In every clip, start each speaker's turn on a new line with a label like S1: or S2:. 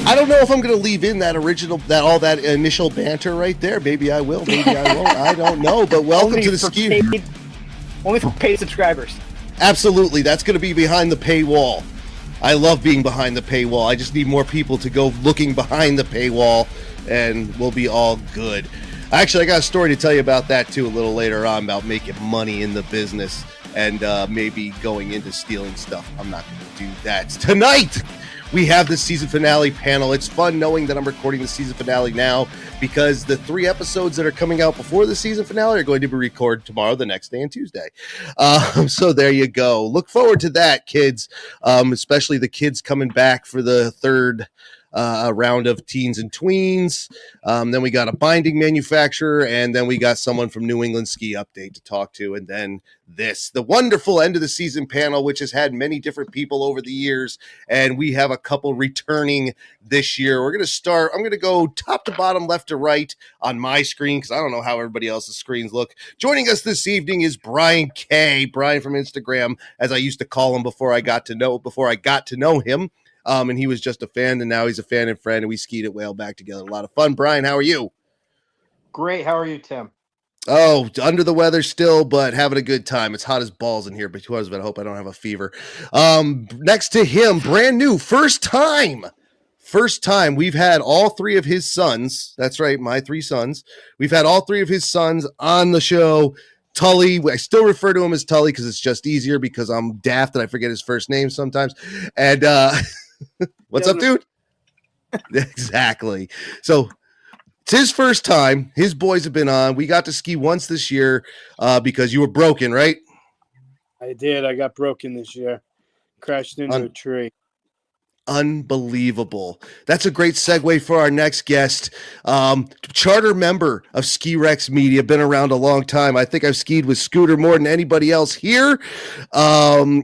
S1: I don't know if I'm going to leave in that all that initial banter right there. Maybe I will, maybe I won't. I don't know. But welcome to the ski.
S2: Only for paid subscribers.
S1: Absolutely, that's going to be behind the paywall. I love being behind the paywall. I just need more people to go looking behind the paywall, and we'll be all good. Actually, I got a story to tell you about that too a little later on about making money in the business and maybe going into stealing stuff. I'm not going to do that tonight. We have the season finale panel. It's fun knowing that I'm recording the season finale now because the 3 episodes that are coming out before the season finale are going to be recorded tomorrow, the next day, and Tuesday. So there you go. Look forward to that, kids, especially the kids coming back for the third round of teens and tweens. Then we got a binding manufacturer, and then we got someone from New England Ski Update to talk to, and then the wonderful end of the season panel, which has had many different people over the years, and we have a couple returning this year. We're going to start. I'm going to go top to bottom, left to right on my screen because I don't know how everybody else's screens look. Joining us this evening is Brian K. Brian from Instagram, as I used to call him before I got to know him. And he was just a fan, and now he's a fan and friend, and we skied at Whaleback together. A lot of fun. Brian, how are you?
S3: Great. How are you, Tim?
S1: Oh, under the weather still, but having a good time. It's hot as balls in here, but I hope I don't have a fever. Next to him, brand new, first time. We've had all 3 of his sons. That's right, my 3 sons. We've had all 3 of his sons on the show. Tully, I still refer to him as Tully because it's just easier because I'm daft and I forget his first name sometimes. And what's up, dude? Exactly. So it's his first time. His boys have been on. We got to ski once this year because you were broken, right?
S4: I did. I got broken this year. Crashed into a tree.
S1: Unbelievable. That's a great segue for our next guest. Charter member of Ski Rex Media, been around a long time. I think I've skied with Scooter more than anybody else here,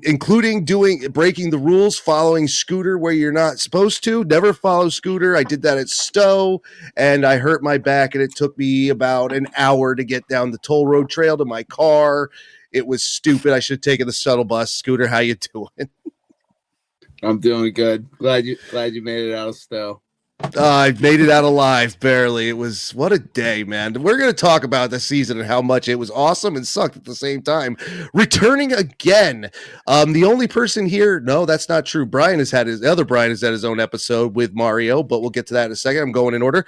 S1: including breaking the rules, following Scooter where you're not supposed to. Never follow Scooter. I did that at Stowe, and I hurt my back, and it took me about an hour to get down the toll road trail to my car. It was stupid. I should have taken the shuttle bus. Scooter, how you doing?
S4: I'm doing good. Glad you made it out of Stowe.
S1: I made it out alive, barely. What a day, man. We're going to talk about the season and how much it was awesome and sucked at the same time. Returning again. The only person here, no, that's not true. Brian has had his own episode with Mario, but we'll get to that in a second. I'm going in order.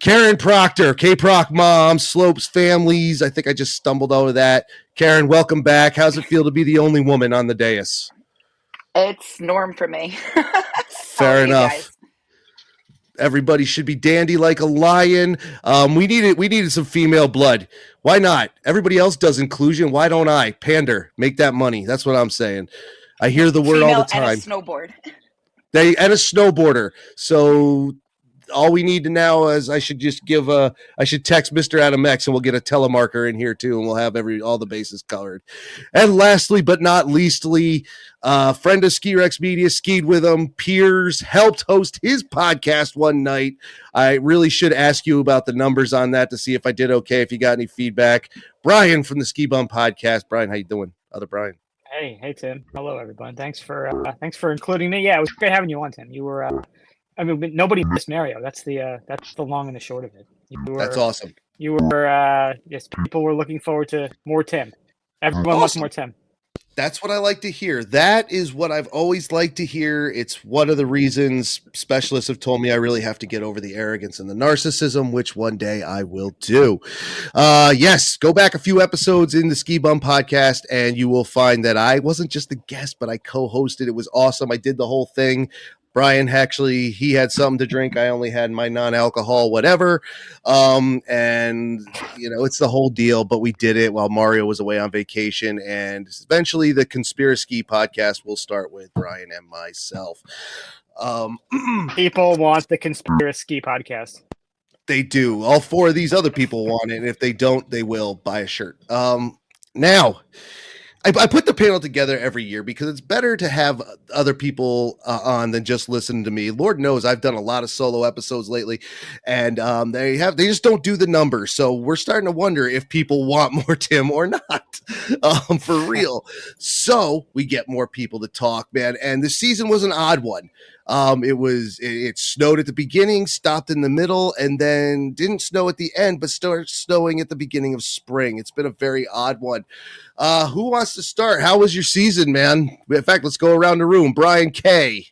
S1: Karen Proctor, K-Proc mom, Slopes families. I think I just stumbled over that. Karen, welcome back. How's it feel to be the only woman on the dais?
S5: It's norm for me.
S1: Fair enough. Everybody should be dandy like a lion. We needed some female blood. Why not? Everybody else does inclusion. Why don't I? Pander, make that money. That's what I'm saying. I hear the word all the time.
S5: And a snowboard.
S1: And a snowboarder. So all we need to now is I should text Mr. Adam X and we'll get a telemarker in here too, and we'll have all the bases covered. And lastly, but not leastly, friend of Ski Rex Media, skied with him, Piers, helped host his podcast one night. I really should ask you about the numbers on that to see if I did okay, if you got any feedback. Brian from the Ski Bum Podcast. Brian, how you doing? Other Brian.
S2: Hey, Tim. Hello, everyone. Thanks for including me. Yeah, it was great having you on, Tim. You were. Nobody missed Mario. That's the long and the short of it.
S1: That's awesome.
S2: You were yes. People were looking forward to more Tim. Everyone wants more Tim.
S1: That's what I like to hear. That is what I've always liked to hear. It's one of the reasons specialists have told me I really have to get over the arrogance and the narcissism, which one day I will do. Yes, go back a few episodes in the Ski Bum Podcast, and you will find that I wasn't just a guest, but I co-hosted. It was awesome. I did the whole thing. Brian actually, he had something to drink. I only had my non-alcohol, whatever. And, it's the whole deal, but we did it while Mario was away on vacation. And eventually the Conspiracy podcast will start with Brian and myself.
S2: People want the Conspiracy podcast.
S1: They do. All 4 of these other people want it. And if they don't, they will buy a shirt. Now, I put the panel together every year because it's better to have other people on than just listen to me. Lord knows I've done a lot of solo episodes lately, and they just don't do the numbers. So we're starting to wonder if people want more Tim or not, for real. So we get more people to talk, man. And the season was an odd one. It snowed at the beginning, stopped in the middle, and then didn't snow at the end, but started snowing at the beginning of spring. It's been a very odd one. Who wants to start? How was your season, man? In fact, let's go around the room. Brian K.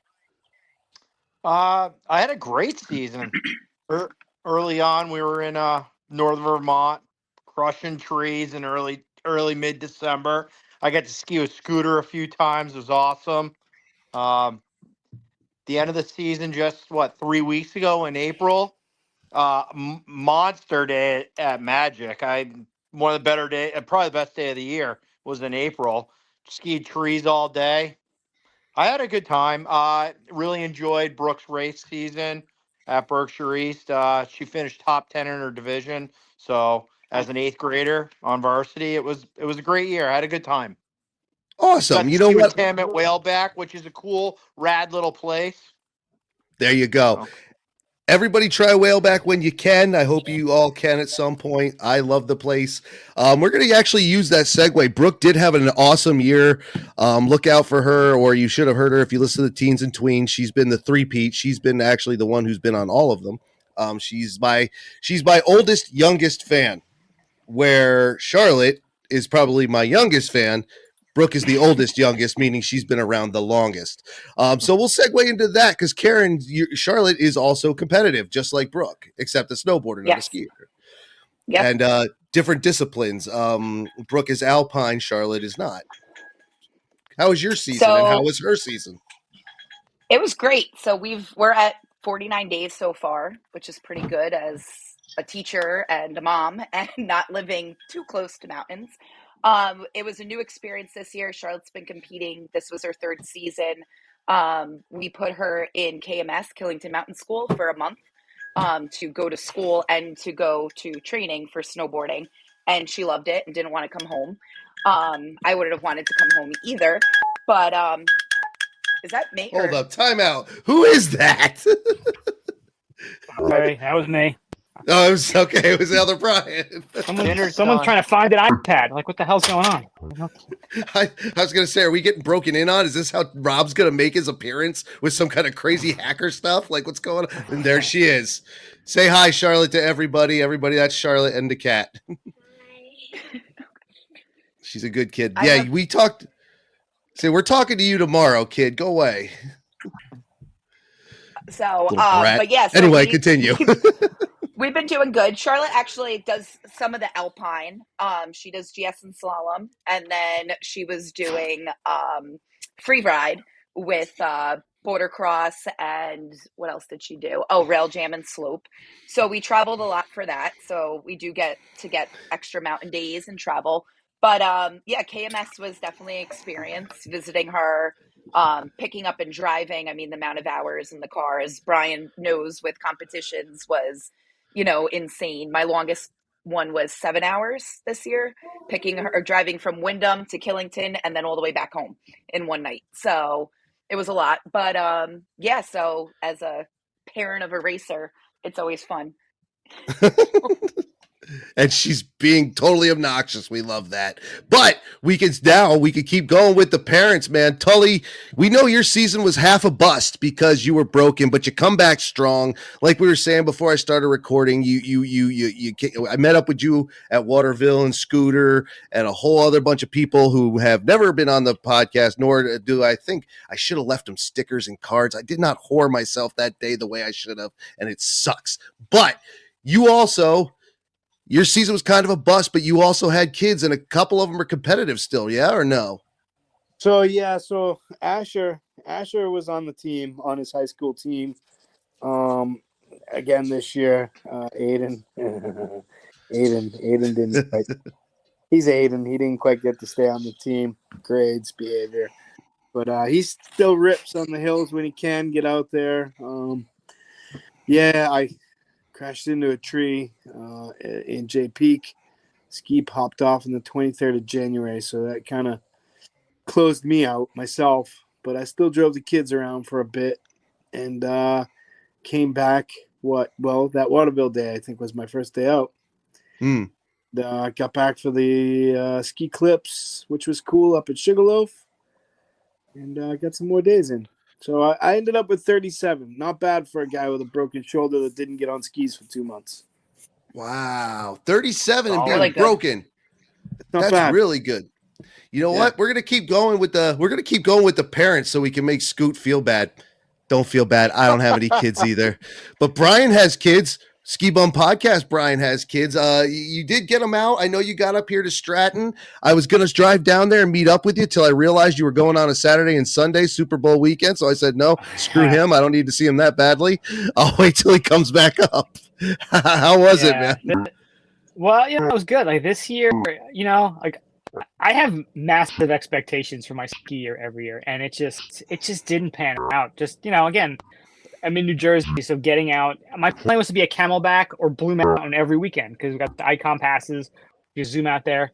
S3: I had a great season. Early on, we were in northern Vermont, crushing trees in early mid-December. I got to ski with Scooter a few times. It was awesome. The end of the season, just 3 weeks ago in April, Monster Day at Magic. One of the better day, probably the best day of the year was in April. Skied trees all day. I had a good time. Really enjoyed Brooke's race season at Berkshire East. She finished top 10 in her division. So as an 8th grader on varsity, it was a great year. I had a good time.
S1: Awesome. You know what?
S3: Tim at Whaleback, which is a cool, rad little place.
S1: There you go.
S3: So.
S1: Everybody try Whaleback when you can. I hope you all can at some point. I love the place. We're going to actually use that segue. Brooke did have an awesome year. Look out for her, or you should have heard her if you listen to the Teens and Tweens. She's been the three-peat. She's been actually the one who's been on all of them. She's my oldest, youngest fan, where Charlotte is probably my youngest fan. Brooke is the oldest, youngest, meaning she's been around the longest. So we'll segue into that because Charlotte is also competitive, just like Brooke, except a snowboarder, not a skier.
S5: Yep.
S1: And different disciplines. Brooke is alpine, Charlotte is not. How was your season, and how was her season?
S5: It was great. So we're at 49 days so far, which is pretty good as a teacher and a mom and not living too close to mountains. It was a new experience this year. Charlotte's been competing. This was her 3rd season. We put her in KMS, Killington Mountain School, for a month to go to school and to go to training for snowboarding. And she loved it and didn't want to come home. I wouldn't have wanted to come home either. But is that me?
S1: Hold up, time out. Who is that?
S2: Sorry, that was me.
S1: Oh, it was okay. It was the other Brian.
S2: Someone's trying to find an iPad. Like, what the hell's going on?
S1: I was going to say, are we getting broken in on? Is this how Rob's going to make his appearance with some kind of crazy hacker stuff? Like, what's going on? And there she is. Say hi, Charlotte, to everybody. Everybody, that's Charlotte and the cat. She's a good kid. Yeah, we talked. Say, we're talking to you tomorrow, kid. Go away.
S5: So, but yes. Yeah, so
S1: anyway, continue.
S5: We've been doing good. Charlotte actually does some of the alpine. She does GS and slalom, and then she was doing free ride with border cross, and what else did she do? Oh, rail jam and slope. So we traveled a lot for that. So we do get extra mountain days and travel. But yeah, KMS was definitely an experience visiting her. Picking up and driving. I mean, the amount of hours in the car, as Brian knows, with competitions was, insane. My longest one was 7 hours this year, driving from Wyndham to Killington and then all the way back home in one night. So it was a lot. But yeah, so as a parent of a racer, it's always fun.
S1: And she's being totally obnoxious. We love that. But we could keep going with the parents, man. Tully, we know your season was half a bust because you were broken, but you come back strong. Like we were saying before I started recording, I met up with you at Waterville and Scooter and a whole other bunch of people who have never been on the podcast, nor do I think I should have left them stickers and cards. I did not whore myself that day the way I should have, and it sucks. But your season was kind of a bust, but you also had kids, and a couple of them are competitive still, yeah or no?
S4: So Asher was on the team, on his high school team. Again this year, Aiden didn't quite. He's Aiden. He didn't quite get to stay on the team. Grades, behavior, but he still rips on the hills when he can get out there. I crashed into a tree in Jay Peak. Ski popped off on the 23rd of January, so that kind of closed me out myself, but I still drove the kids around for a bit and came back. That Waterville day, I think, was my first day out. Got back for the ski clips, which was cool up at Sugarloaf, and got some more days in. So I ended up with 37. Not bad for a guy with a broken shoulder that didn't get on skis for 2 months.
S1: Wow, 37 and being
S5: really good.
S1: broken. That's
S4: bad.
S1: really good. You know what? We're gonna keep going with the parents so we can make Scoot feel bad. Don't feel bad. I don't have any kids either, but Brian has kids. Ski Bum Podcast. Brian has kids. You did get them out. I know you got up here to Stratton. I was gonna drive down there and meet up with you till I realized you were going on a Saturday and Sunday Super Bowl weekend. So I said, no, screw him. I don't need to see him that badly. I'll wait till he comes back up. How was it, man?
S2: Well, it was good. Like this year, like I have massive expectations for my ski year every year, and it just didn't pan out. Just again, I'm in New Jersey, so getting out. My plan was to be a Camelback or Blue Mountain every weekend because we got the Icon passes. You zoom out there.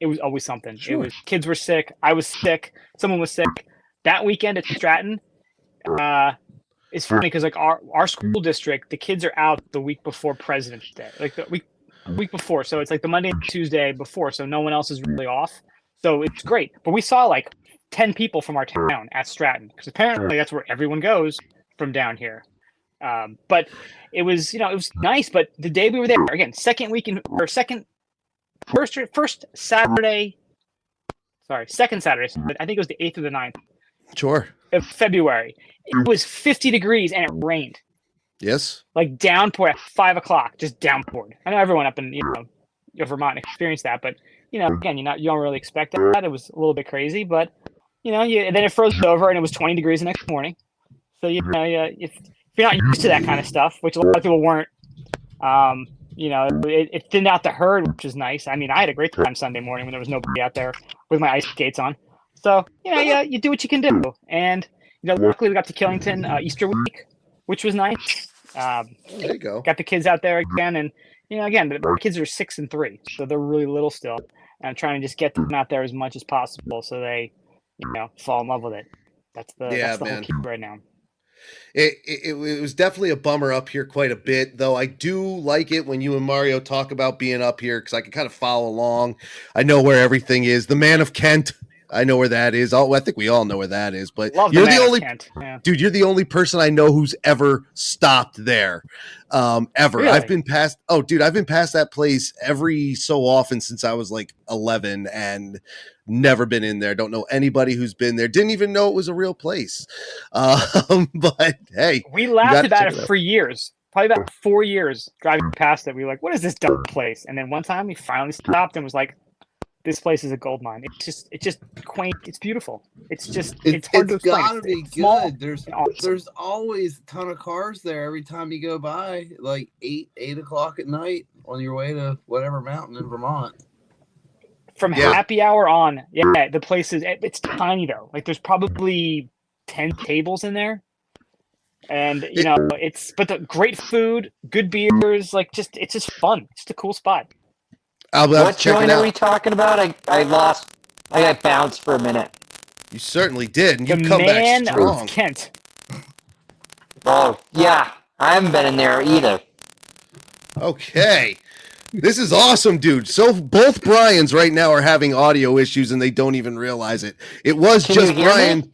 S2: It was always something. Sure. It was kids were sick. I was sick. Someone was sick. That weekend at Stratton, it's funny because like our school district, the kids are out the week before President's Day, like the week before. So it's like the Monday and Tuesday before, so no one else is really off. So it's great. But we saw like 10 people from our town at Stratton because apparently that's where everyone goes from down here. But it was, it was nice. But the day we were there, again, second Saturday. I think it was the 8th or the 9th.
S1: Sure.
S2: Of February. It was 50 degrees and it rained.
S1: Yes. Like
S2: downpour at 5 o'clock, just downpoured. I know everyone up in Vermont experienced that, but again, you don't really expect that. It was a little bit crazy, but and then it froze over and it was 20 degrees the next morning. So if you're not used to that kind of stuff, which a lot of people weren't, it thinned out the herd, which is nice. I mean, I had a great time Sunday morning when there was nobody out there with my ice skates on. So you do what you can do, and luckily we got to Killington Easter week, which was nice.
S1: There you go.
S2: Got the kids out there again, and again, the kids are 6 and 3, so they're really little still. And I'm trying to just get them out there as much as possible, so they, fall in love with it. That's the whole key right now.
S1: It was definitely a bummer up here quite a bit, though. I do like it when you and Mario talk about being up here because I can kind of follow along. I know where everything is. The Man of Kent. I know where that is. I think we all know where that is, but you're the only dude. You're the only person I know who's ever stopped there, ever.
S2: Really?
S1: I've been past that place every so often since I was like 11 and never been in there. Don't know anybody who's been there. Didn't even know it was a real place. But hey,
S2: we laughed about it for years. Probably about 4 years driving past it. We were like, what is this dumb place? And then one time we finally stopped and was like, this place is a gold mine. It's just quaint. It's beautiful. It's hard to explain.
S6: It's gotta be
S2: small,
S6: good.
S2: awesome.
S6: There's always a ton of cars there every time you go by, like 8 o'clock at night on your way to whatever mountain in Vermont.
S2: From happy hour on, the place it's tiny though. Like there's probably 10 tables in there, and but the great food, good beers, like it's just fun. It's just a cool spot.
S7: What joint are we talking about? I got bounced for a minute.
S1: You certainly did, and you
S2: the
S1: come
S2: Man
S1: back strong.
S2: Of Kent.
S7: Oh yeah, I haven't been in there either.
S1: Okay. This is awesome, dude. So both Brians right now are having audio issues and they don't even realize it. It was
S7: Can
S1: just
S7: you hear
S1: Brian.
S7: me?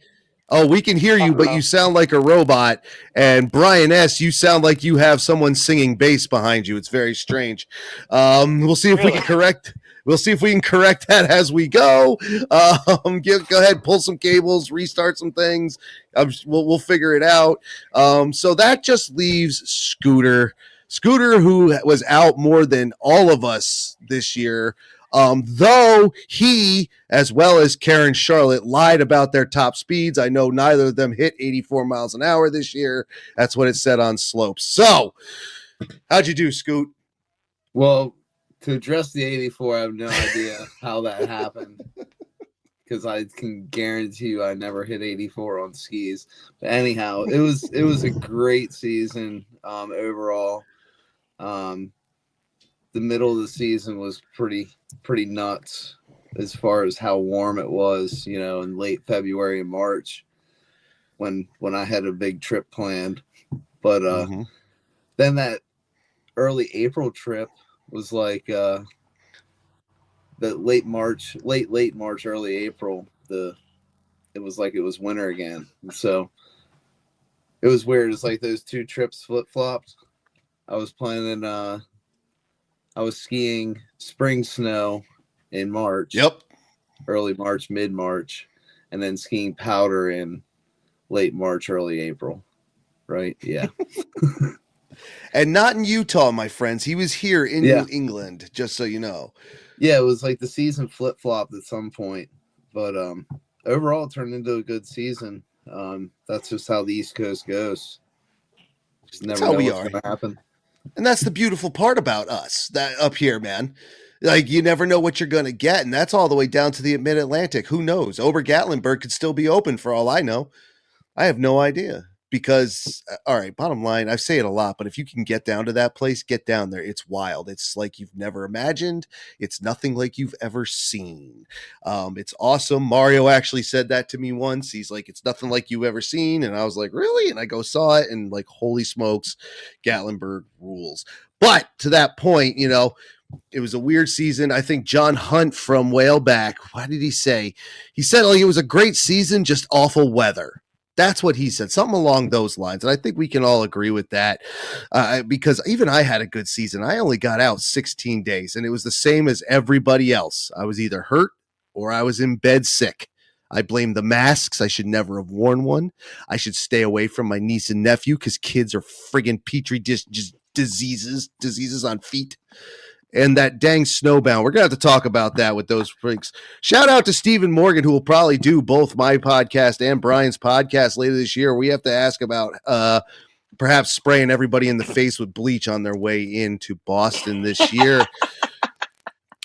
S1: Oh, we can hear you, but you sound like a robot. And Brian S., you sound like you have someone singing bass behind you. It's very strange. We'll see if we can correct. We'll see if we can correct that as we go. Go ahead, pull some cables, restart some things. We'll figure it out. So that just leaves Scooter. Scooter, who was out more than all of us this year, though he, as well as Karen Charlotte, lied about their top speeds. I know neither of them hit 84 miles an hour this year. That's what it said on slopes. So, how'd you do, Scoot?
S6: Well, to address the 84, I have no idea how that happened. Because I can guarantee you I never hit 84 on skis. But anyhow, it was a great season overall. The middle of the season was pretty nuts. as far as how warm it was, in late February and March when I had a big trip planned. But then that early April trip was like the late March, early April, it was like it was winter again. And so it was weird. It's like those two trips flip-flopped. I was skiing spring snow in March.
S1: Yep.
S6: Early March, mid-March, and then skiing powder in late March, early April. Right? Yeah.
S1: And not in Utah, my friends. He was here in
S6: Yeah.
S1: New England, just so you know.
S6: Yeah, it was like the season flip-flopped at some point. But overall, it turned into a good season. That's just how the East Coast goes. Just never know what's going to happen.
S1: And that's the beautiful part about us that up here, man. Like, you never know what you're going to get. And that's all the way down to the mid-Atlantic. Who knows? Ober-Gatlinburg could still be open for all I know. I have no idea. Because, all right, bottom line, I say it a lot, but if you can get down to that place, get down there. It's wild. It's like you've never imagined. It's nothing like you've ever seen. It's awesome. Mario actually said that to me once. He's like, it's nothing like you've ever seen. And I was like, really? And I saw it, and like, holy smokes, Gatlinburg rules. But to that point, it was a weird season. I think John Hunt from Whaleback, what did he say? He said, it was a great season, just awful weather. That's what he said, something along those lines. And I think we can all agree with that because even I had a good season. I only got out 16 days, and it was the same as everybody else. I was either hurt or I was in bed sick. I blame the masks. I should never have worn one. I should stay away from my niece and nephew because kids are friggin' petri dish diseases on feet. And that dang snowbound. We're going to have to talk about that with those freaks. Shout out to Stephen Morgan, who will probably do both my podcast and Brian's podcast later this year. We have to ask about perhaps spraying everybody in the face with bleach on their way into Boston this year.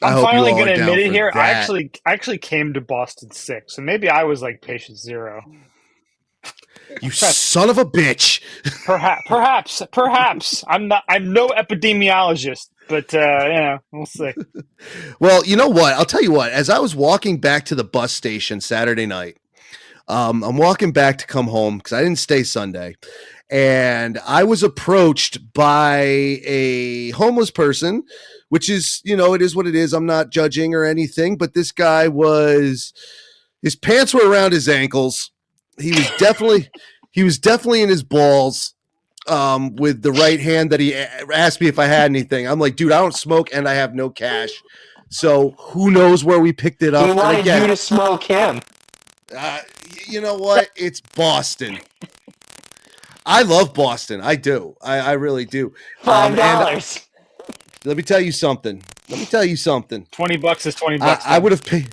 S2: I'm finally going to admit it here. That. I actually came to Boston sick, so maybe I was like patient zero.
S1: You son of a bitch.
S2: Perhaps. I'm no epidemiologist, but we'll see.
S1: Well, you know what? I'll tell you what. As I was walking back to the bus station Saturday night, I'm walking back to come home because I didn't stay Sunday, and I was approached by a homeless person, which is, it is what it is. I'm not judging or anything, but this guy his pants were around his ankles. He was definitely in his balls with the right hand that he asked me if I had anything. I'm like, dude, I don't smoke and I have no cash. So who knows where we picked it up.
S7: He wanted you to smoke him.
S1: You know what? It's Boston. I love Boston. I do. I really do.
S7: $5.
S1: Let me tell you something.
S2: $20 is $20.
S1: I would have paid.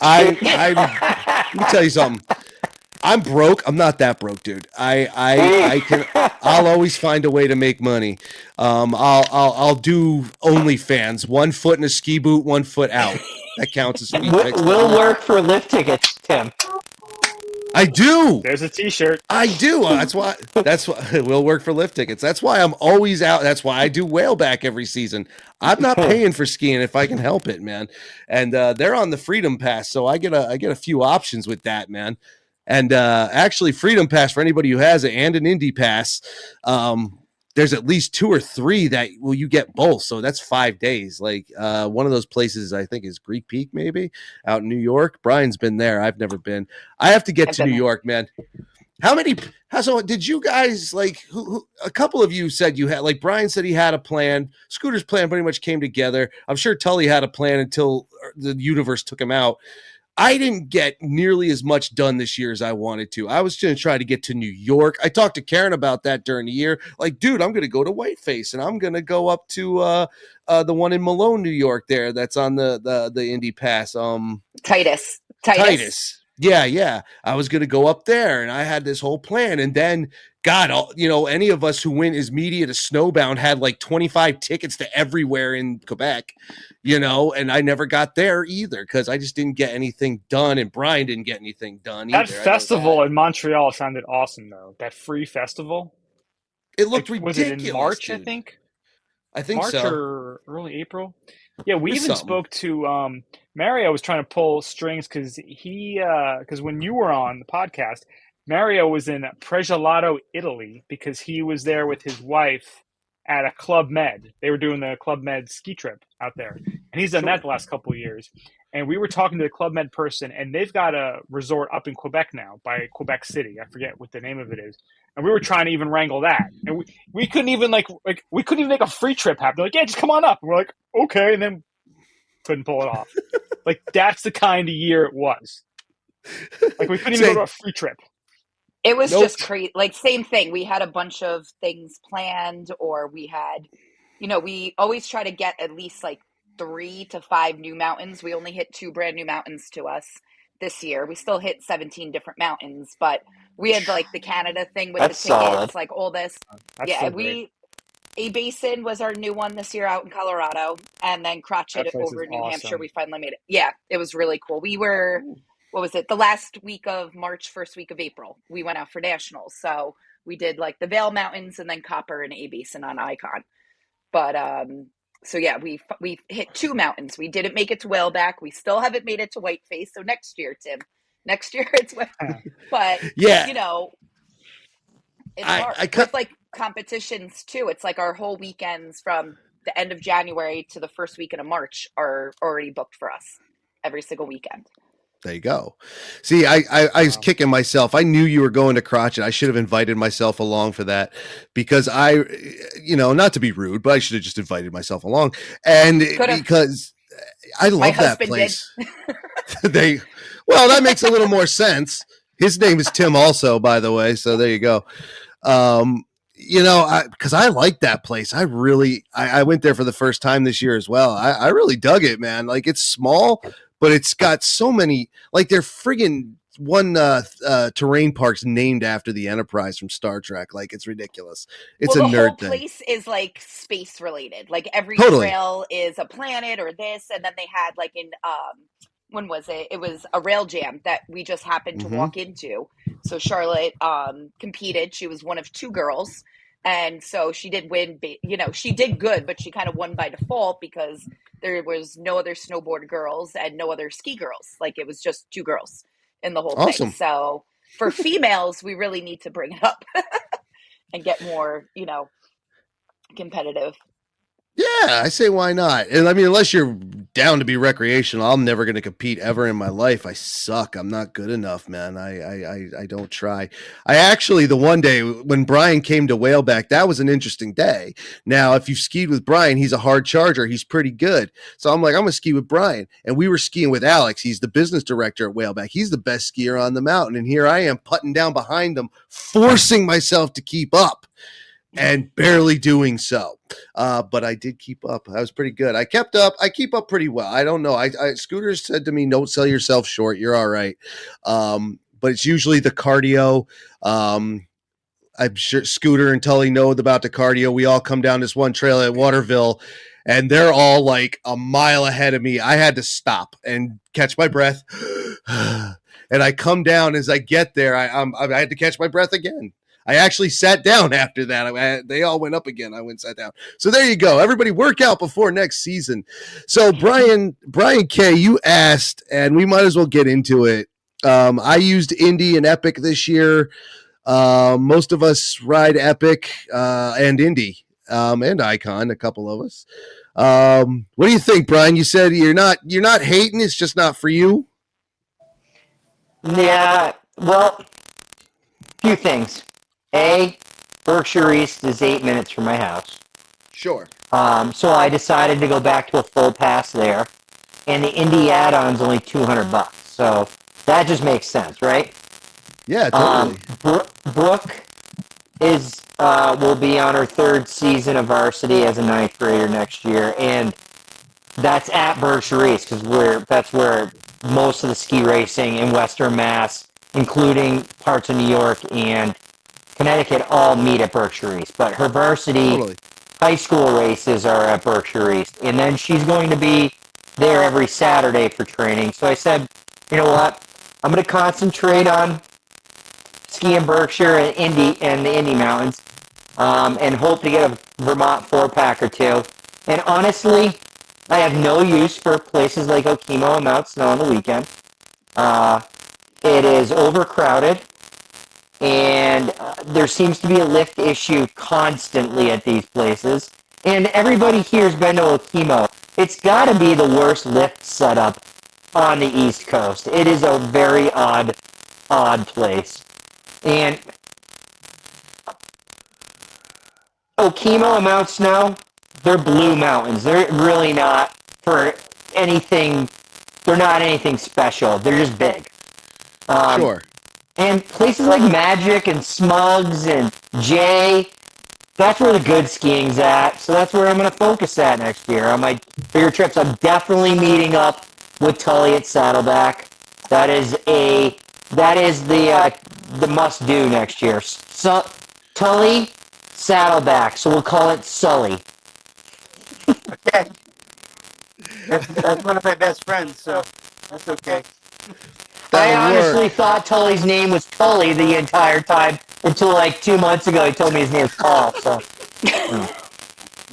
S1: Let me tell you something. I'm broke. I'm not that broke, dude. I'll always find a way to make money. I'll do OnlyFans. 1 foot in a ski boot, 1 foot out. That counts as feet pics.
S7: We'll work for lift tickets, Tim.
S1: I do.
S2: There's a T-shirt.
S1: I do. That's why we'll work for lift tickets. That's why I'm always out. That's why I do Whaleback every season. I'm not paying for skiing if I can help it, man. And they're on the Freedom Pass, so I get a few options with that, man. And actually, Freedom Pass for anybody who has it, and an Indy Pass. There's at least 2 or 3 that you get both. So that's 5 days. Like one of those places I think is Greek Peak, maybe out in New York. Brian's been there. I've never been. I have to get to New York, man. So did you guys who a couple of you said you had, like Brian said he had a plan. Scooter's plan pretty much came together. I'm sure Tully had a plan until the universe took him out. I didn't get nearly as much done this year as I wanted to. I was going to try to get to New York. I talked to Karen about that during the year. Like, dude, I'm going to go to Whiteface, and I'm going to go up to the one in Malone, New York there that's on the Indy Pass.
S5: Titus.
S1: Yeah. I was going to go up there, and I had this whole plan. And then, God, any of us who went as media to Snowbound had like 25 tickets to everywhere in Quebec, and I never got there either because I just didn't get anything done, and Brian didn't get anything done either.
S2: That festival in Montreal sounded awesome, though. That free festival.
S1: It looked ridiculous.
S2: Was it in March,
S1: dude.
S2: I think?
S1: I think
S2: March
S1: so.
S2: or early April. Yeah, we
S1: It's
S2: even
S1: something.
S2: spoke to Mario was trying to pull strings because because when you were on the podcast, Mario was in Pregelato, Italy, because he was there with his wife at a Club Med. They were doing the Club Med ski trip out there, and he's done that the last couple of years. And we were talking to the Club Med person, and they've got a resort up in Quebec now, by Quebec City. I forget what the name of it is. And we were trying to even wrangle that, and we couldn't even we couldn't even make a free trip happen. They're like, yeah, just come on up. And we're like, okay, and then couldn't pull it off. Like that's the kind of year it was. Like we couldn't even go to a free trip.
S5: It was just crazy. Like same thing. We had a bunch of things planned, or we had, we always try to get at least like 3 to 5 new mountains. We only hit 2 brand new mountains to us this year. We still hit 17 different mountains, but we had like the Canada thing with
S7: That's
S5: the tickets,
S7: solid.
S5: like all this.
S2: That's
S5: Yeah,
S2: so great.
S5: A Basin was our new one this year out in Colorado, and then Crotchet
S2: That place
S5: over
S2: is
S5: in New Hampshire.
S2: awesome.
S5: We finally made it. Yeah, it was really cool. We were, what was it, the last week of March, first week of April. We went out for nationals, so we did like the Vail Mountains and then Copper and A Basin on Icon. But so yeah, we hit 2 mountains. We didn't make it to Whaleback. We still haven't made it to Whiteface. So next year, Tim, next year it's but
S1: Yeah.
S5: It's hard with like competitions too. It's like our whole weekends from the end of January to the first weekend of March are already booked for us every single weekend.
S1: There you go. See, I was kicking myself. I knew you were going to Crotchet. I should have invited myself along for that because not to be rude, but I should have just invited myself along. And because I love that place. Well, that makes a little more sense. His name is Tim also, by the way. So there you go. Because I like that place. I went there for the first time this year as well. I really dug it, man. Like it's small, but it's got so many, like they're friggin' one terrain park's named after the Enterprise from Star Trek. Like it's ridiculous. It's a nerd thing.
S5: The whole place is like space related. Like every trail is a planet or this, and then they had like in when was it? It was a rail jam that we just happened to walk into. So Charlotte competed. She was one of 2 girls. And so she did win, she did good, but she kind of won by default because there was no other snowboard girls and no other ski girls. Like it was just 2 girls in the whole thing. So for females, we really need to bring it up and get more, competitive.
S1: Yeah, I say why not? And I mean, unless you're down to be recreational, I'm never going to compete ever in my life. I suck. I'm not good enough, man. I don't try. I actually, the one day when Brian came to Whaleback, that was an interesting day. Now, if you've skied with Brian, he's a hard charger. He's pretty good. So I'm like, I'm going to ski with Brian. And we were skiing with Alex. He's the business director at Whaleback. He's the best skier on the mountain. And here I am putting down behind him, forcing myself to keep up. And barely doing so. But I did keep up. I was pretty good. I kept up. I keep up pretty well. I don't know. Scooter said to me, don't sell yourself short. You're all right. But it's usually the cardio. I'm sure Scooter and Tully know about the cardio. We all come down this one trail at Waterville, and they're all like a mile ahead of me. I had to stop and catch my breath. And I come down as I get there. I had to catch my breath again. I actually sat down after that. They all went up again. I went and sat down. So there you go. Everybody work out before next season. So Brian K., you asked, and we might as well get into it. I used Indy and Epic this year. Most of us ride Epic and Indy and Icon, a couple of us. What do you think, Brian? You said you're not hating. It's just not for you.
S7: Yeah, well, few things. Berkshire East is 8 minutes from my house.
S1: Sure.
S7: So I decided to go back to a full pass there, and the Indy add-on's only $200. So that just makes sense, right?
S1: Yeah, totally.
S7: Brooke will be on her 3rd season of varsity as a 9th grader next year, and that's at Berkshire East because that's where most of the ski racing in Western Mass, including parts of New York and Connecticut, all meet at Berkshire East. But her varsity high school races are at Berkshire East. And then she's going to be there every Saturday for training. So I said, you know what? I'm going to concentrate on skiing Berkshire and the Indy Mountains. and hope to get a Vermont 4-pack or two. And honestly, I have no use for places like Okemo and Mount Snow on the weekend. It is overcrowded, and there seems to be a lift issue constantly at these places. And everybody here has been to Okemo. It's got to be the worst lift setup on the East Coast. It is a very odd place. And Okemo and Mount Snow, they're blue mountains. They're really not for anything. They're not anything special. They're just big.
S1: Sure.
S7: And places like Magic and Smugs and Jay, that's where the good skiing's at. So that's where I'm going to focus at next year on my bigger trips. I'm definitely meeting up with Tully at Saddleback. That is the must do next year. So, Tully, Saddleback. So we'll call it Sully.
S4: Okay. That's one of my best friends, so that's okay.
S7: I
S1: That'll
S7: honestly
S1: work.
S7: thought Tully's name was Tully the entire time until like 2 months ago he told me his name's Paul. So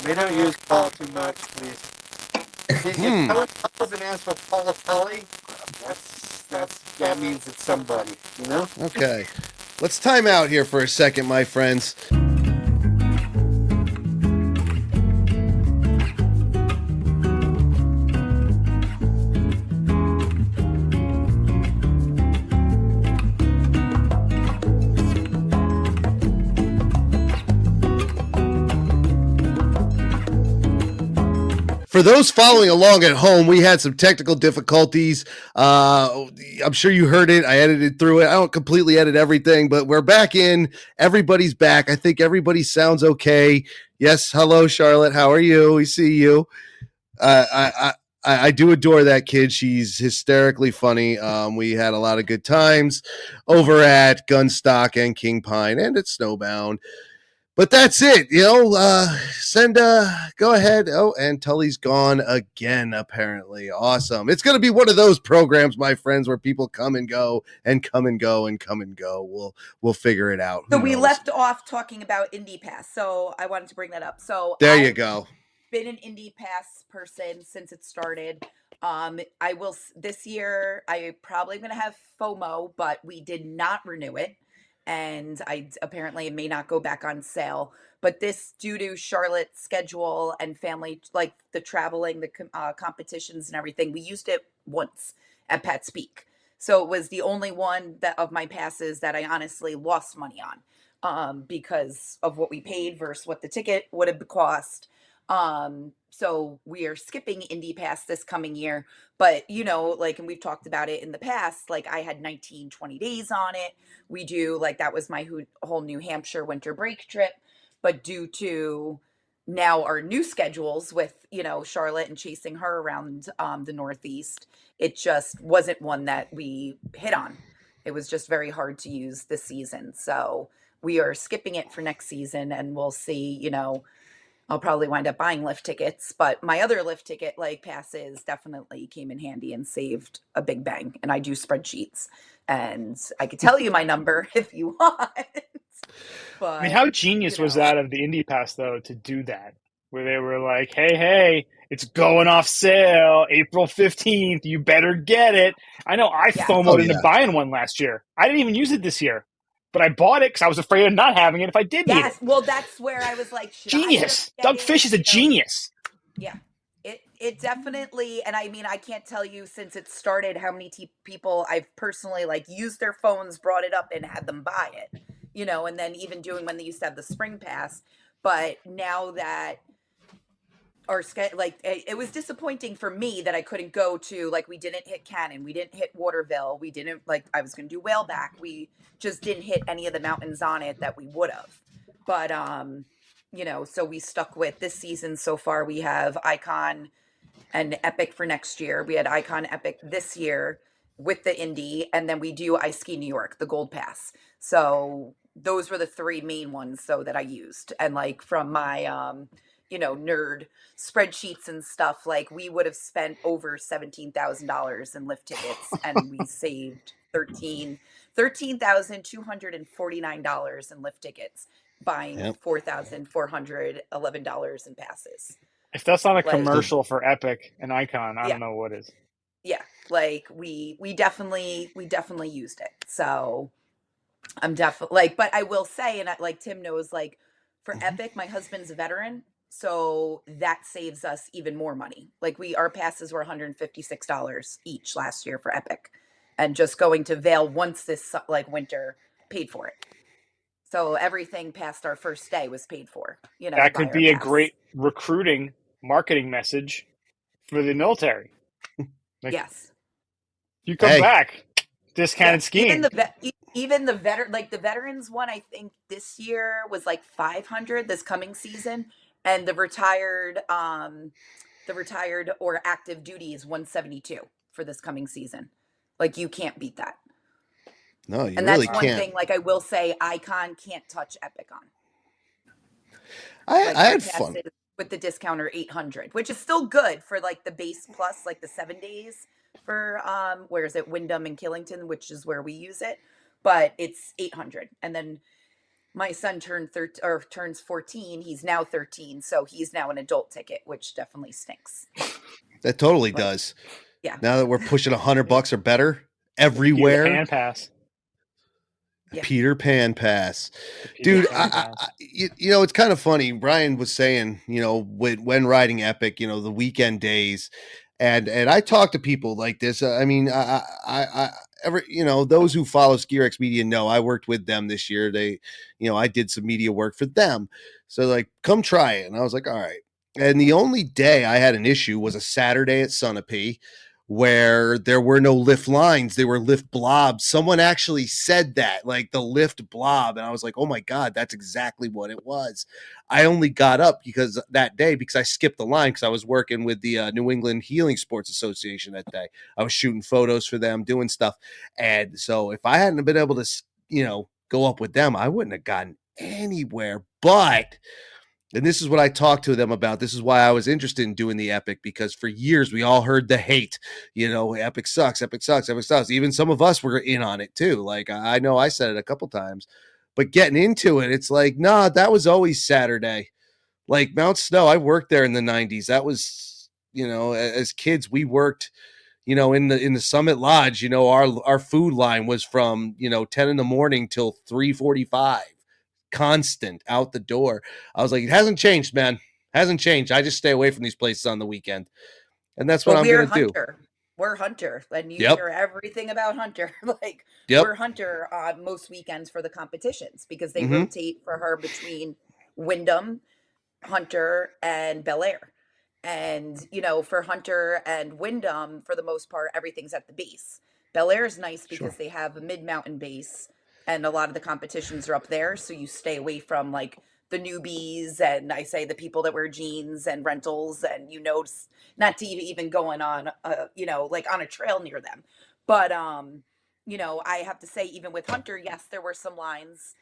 S4: We don't use Paul too much, please. If someone calls and asks for Paul Tully, that means it's somebody, you know?
S1: Okay. Let's time out here for a second, my friends. For those following along at home, we had some technical difficulties. I'm sure you heard it. I edited through it. I don't completely edit everything, but we're back in. Everybody's back. I think everybody sounds okay. Yes. Hello, Charlotte. How are you? We see you. I do adore that kid. She's hysterically funny. We had a lot of good times over at Gunstock and King Pine and at Snowbound. But that's it, go ahead. Oh, and Tully's gone again, apparently. Awesome. It's going to be one of those programs, my friends, where people come and go and come and go and come and go. We'll figure it out.
S5: So
S1: Who
S5: we
S1: knows?
S5: left off talking about Indie Pass, so I wanted to bring that up. So
S1: There you go.
S5: Been an Indie Pass person since it started. I will this year. I probably going to have FOMO, but we did not renew it, and I apparently it may not go back on sale. But this, due to Charlotte's schedule and family, like the traveling, the competitions and everything, we used it once at Pat's Peak. So it was the only one that of my passes that I honestly lost money on, because of what we paid versus what the ticket would have cost. So we are skipping Indie Pass this coming year, but like, and we've talked about it in the past, like I had 19-20 days on it. We do, like, that was my whole New Hampshire winter break trip, but due to now our new schedules with, Charlotte and chasing her around, the Northeast, it just wasn't one that we hit on. It was just very hard to use this season. So we are skipping it for next season, and we'll see, I'll probably wind up buying lift tickets, but my other lift ticket like passes definitely came in handy and saved a big bang. And I do spreadsheets, and I could tell you my number if you want. But
S2: I mean, how genius was that of the Indie Pass, though, to do that? Where they were like, hey, it's going off sale April 15th. You better get it. I know I FOMO'd into buying one last year. I didn't even use it this year, but I bought it because I was afraid of not having it if I did need it.
S5: Yes, well, that's where I was like,
S2: genius. Doug Fish is a genius.
S5: Yeah, it definitely, and I mean, I can't tell you since it started how many people I've personally like used their phones, brought it up, and had them buy it. And then even doing when they used to have the spring pass. But now that it was disappointing for me that I couldn't go to, like, we didn't hit Cannon, we didn't hit Waterville, we didn't, like, I was going to do Whaleback, we just didn't hit any of the mountains on it that we would have. But so we stuck with this season. So far we have Icon and Epic for next year. We had Icon, Epic this year with the Indy, and then we do Ice Ski New York, the Gold Pass. So those were the three main ones that I used. And like from my nerd spreadsheets and stuff, like we would have spent over $17,000 in lift tickets, and we saved $13,249 in lift tickets buying
S1: Yep.
S5: $4,411 in passes.
S2: If that's not a
S5: Like-
S2: commercial for Epic and Icon, I
S5: Yeah.
S2: don't know what is.
S5: Yeah, like we definitely used it. So I'm definitely like, but I will say, and like Tim knows, like for Epic, my husband's a veteran, so that saves us even more money. Like our passes were $156 each last year for Epic, and just going to Vail once this like winter paid for it. So everything past our first day was paid for.
S2: That
S5: by
S2: could
S5: our
S2: be a
S5: pass.
S2: great recruiting marketing message for the military. Like,
S5: Yes.
S2: you come back, discounted skiing.
S5: Even the veterans one, I think this year was like 500 this coming season, and the retired or active duty is 172 for this coming season. Like you can't beat that.
S1: No, you
S5: And
S1: really
S5: that's one
S1: can't.
S5: thing. Like I will say, Icon can't touch Epic on.
S1: I
S5: Like
S1: had fun
S5: with the discounter 800, which is still good for like the base plus, like the 7 days for where is it, Wyndham and Killington, which is where we use it, but it's 800. And then my son turns 14. He's now 13, so he's now an adult ticket, which definitely stinks.
S1: That totally does.
S5: Yeah.
S1: Now that we're pushing $100 or better everywhere.
S2: Peter Pan pass.
S5: Yeah.
S1: Peter Pan pass. Dude, it's kind of funny. Brian was saying, when riding Epic, the weekend days, and I talk to people like this. I mean, those who follow SkiRx Media know I worked with them this year. They, I did some media work for them. So like, come try it. And I was like, all right. And the only day I had an issue was a Saturday at Sunapee, where there were no lift lines, they were lift blobs. Someone actually said that, like the lift blob. And I was like, oh my God, that's exactly what it was. I only got up because I skipped the line because I was working with the New England Healing Sports Association that day. I was shooting photos for them, doing stuff. And so if I hadn't been able to, go up with them, I wouldn't have gotten anywhere. And this is what I talked to them about. This is why I was interested in doing the Epic, because for years we all heard the hate. Epic sucks, Epic sucks, Epic sucks. Even some of us were in on it too. Like I know I said it a couple times, but getting into it, it's like, nah, that was always Saturday. Like Mount Snow, I worked there in the 90s. That was, as kids, we worked, in the Summit Lodge. Our food line was from 10 in the morning till 3:45. Constant out the door. I was like, it hasn't changed, man. Hasn't changed. I just stay away from these places on the weekend. And that's what I'm going to do.
S5: We're Hunter. And you hear everything about Hunter. We're Hunter on most weekends for the competitions because they rotate for her between Wyndham, Hunter, and Bel Air. And, for Hunter and Wyndham, for the most part, everything's at the base. Bel Air is nice because they have a mid-mountain base. And a lot of the competitions are up there, so you stay away from like the newbies and I say the people that wear jeans and rentals, and not to even going on, like on a trail near them. But I have to say, even with Hunter, yes, there were some lines,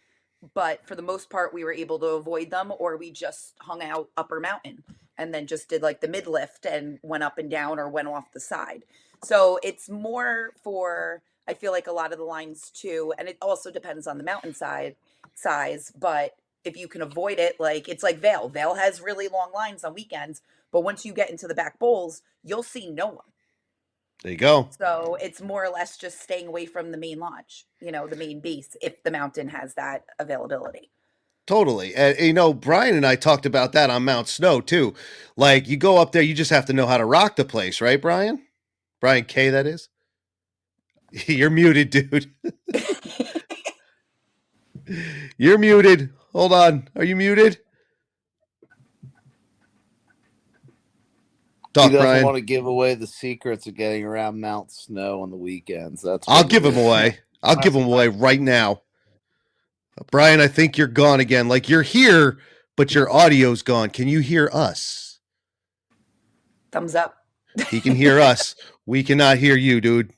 S5: but for the most part, we were able to avoid them, or we just hung out upper mountain and then just did like the mid lift and went up and down or went off the side. So it's more for. I feel like a lot of the lines too, and it also depends on the mountainside size, but if you can avoid it, like it's like Vail. Vail has really long lines on weekends, but once you get into the back bowls, you'll see no one.
S1: There you go.
S5: So it's more or less just staying away from the main lodge, the main base, if the mountain has that availability.
S1: Totally. And, Brian and I talked about that on Mount Snow too. Like you go up there, you just have to know how to rock the place, right, Brian? Brian K, that is. You're muted, dude. You're muted. Hold on. Are you muted?
S6: He doesn't want to give away the secrets of getting around Mount Snow on the weekends.
S1: I'll give them away. I'll give them away right now. Brian, I think you're gone again. Like you're here, but your audio's gone. Can you hear us?
S5: Thumbs up.
S1: He can hear us. We cannot hear you, dude.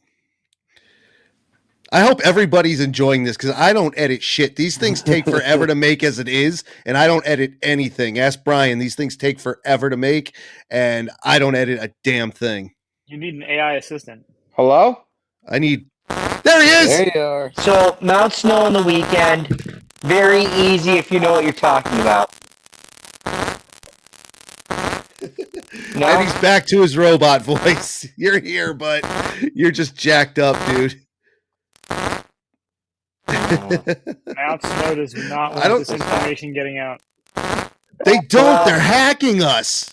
S1: I hope everybody's enjoying this because I don't edit shit. These things take forever to make as it is, and I don't edit anything. Ask Brian. These things take forever to make, and I don't edit a damn thing.
S2: You need an AI assistant.
S3: Hello?
S1: There he is!
S6: There you are.
S7: So, Mount Snow on the weekend, very easy if you know what you're talking about. No?
S1: And he's back to his robot voice. You're here, but you're just jacked up, dude.
S2: Mount Snow does not
S1: I
S2: want
S1: don't-
S2: this information getting out.
S1: They don't.
S7: Well-
S1: They're hacking us.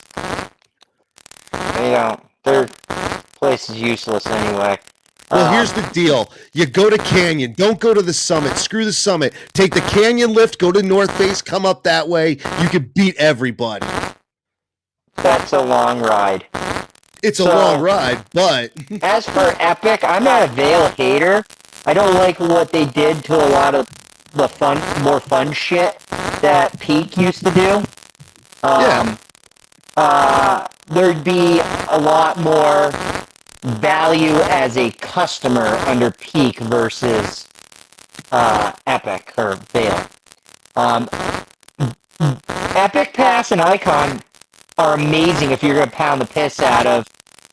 S7: They don't. Their place is useless anyway.
S1: Well, here's the deal. You go to Canyon. Don't go to the summit. Screw the summit. Take the Canyon lift, go to North Face, come up that way. You can beat everybody.
S7: That's a long ride.
S1: It's a
S7: So-
S1: long ride, but
S7: As for Epic, I'm not a Veil hater. I don't like what they did to a lot of the more fun shit that Peak used to do. There'd be a lot more value as a customer under Peak versus Epic or Veil. Epic Pass and Icon are amazing if you're going to pound the piss out of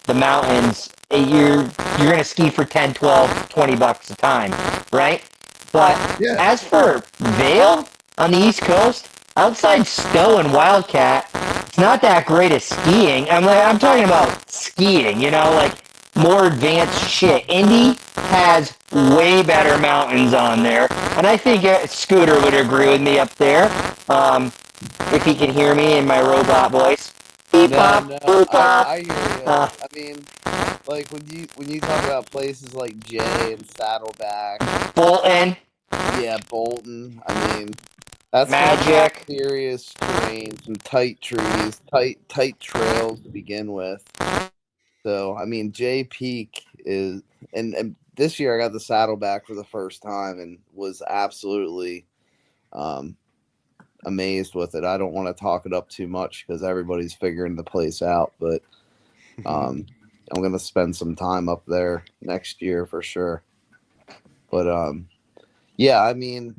S7: the mountains. You're going to ski for 10, 12, 20 bucks a time, right? But
S1: Yeah.
S7: as for Vail on the East Coast, outside Stowe and Wildcat, it's not that great at skiing. I'm talking about skiing, like more advanced shit. Indy has way better mountains on there, and I think Scooter would agree with me up there. If he can hear me in my robot voice. Beep bop, boop bop.
S6: I hear you. I mean, like when you talk about places like Jay and Saddleback,
S7: Bolton,
S6: yeah, Bolton. I mean, that's some
S7: Magic.
S6: serious terrain, some tight trees, tight trails to begin with. So I mean, Jay Peak is, and this year I got the Saddleback for the first time and was absolutely amazed with it. I don't want to talk it up too much because everybody's figuring the place out, but I'm going to spend some time up there next year for sure. But yeah, I mean,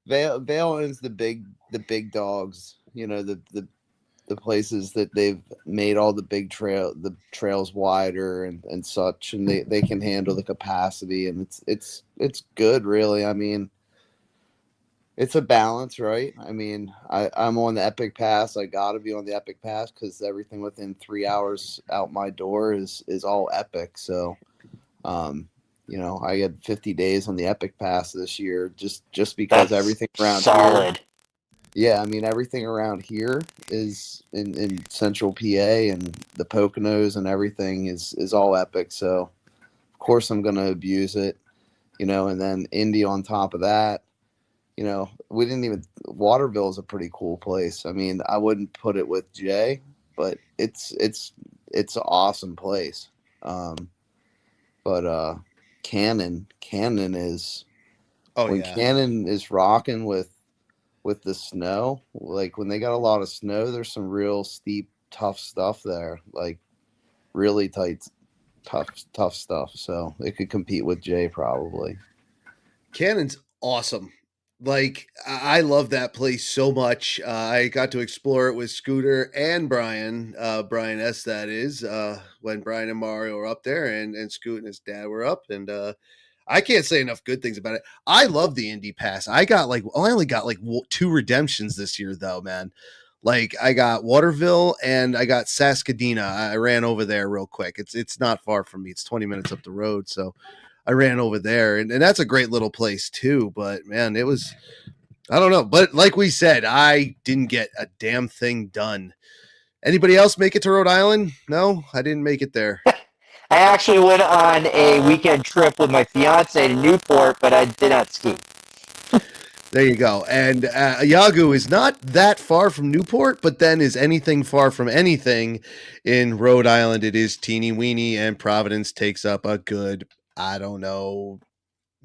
S6: Vail owns the big dogs, the places that they've made all the big trails wider and such, and they can handle the capacity, and it's good, really. I mean, it's a balance, right? I mean, I'm on the Epic Pass. I got to be on the Epic Pass because everything within 3 hours out my door is all Epic. So, I had 50 days on the Epic Pass this year just because
S7: That's
S6: everything around
S7: solid.
S6: here. Yeah, I mean, everything around here is in Central PA, and the Poconos and everything is all Epic. So, of course, I'm going to abuse it, and then Indy on top of that. We didn't even. Waterville is a pretty cool place. I mean, I wouldn't put it with Jay, but it's an awesome place. But Cannon is Cannon is rocking with the snow. Like when they got a lot of snow, there's some real steep, tough stuff there. Like really tight, tough stuff. So it could compete with Jay probably.
S1: Cannon's awesome. Like, I love that place so much. I got to explore it with Scooter and Brian S. That is, when Brian and Mario were up there, and Scoot and his dad were up, and I can't say enough good things about it. I love the Indy Pass. I only got 2 redemptions this year, though, man. Like, I got Waterville and I got Saskadena. I ran over there real quick. It's not far from me. It's 20 minutes up the road, so I ran over there, and that's a great little place too. But man, it was, I don't know. But like we said, I didn't get a damn thing done. Anybody else make it to Rhode Island? No, I didn't make it there.
S7: I actually went on a weekend trip with my fiance to Newport, but I did not ski.
S1: There you go. And Yagu is not that far from Newport, but then is anything far from anything in Rhode Island? It is teeny weeny, and Providence takes up a good, I don't know,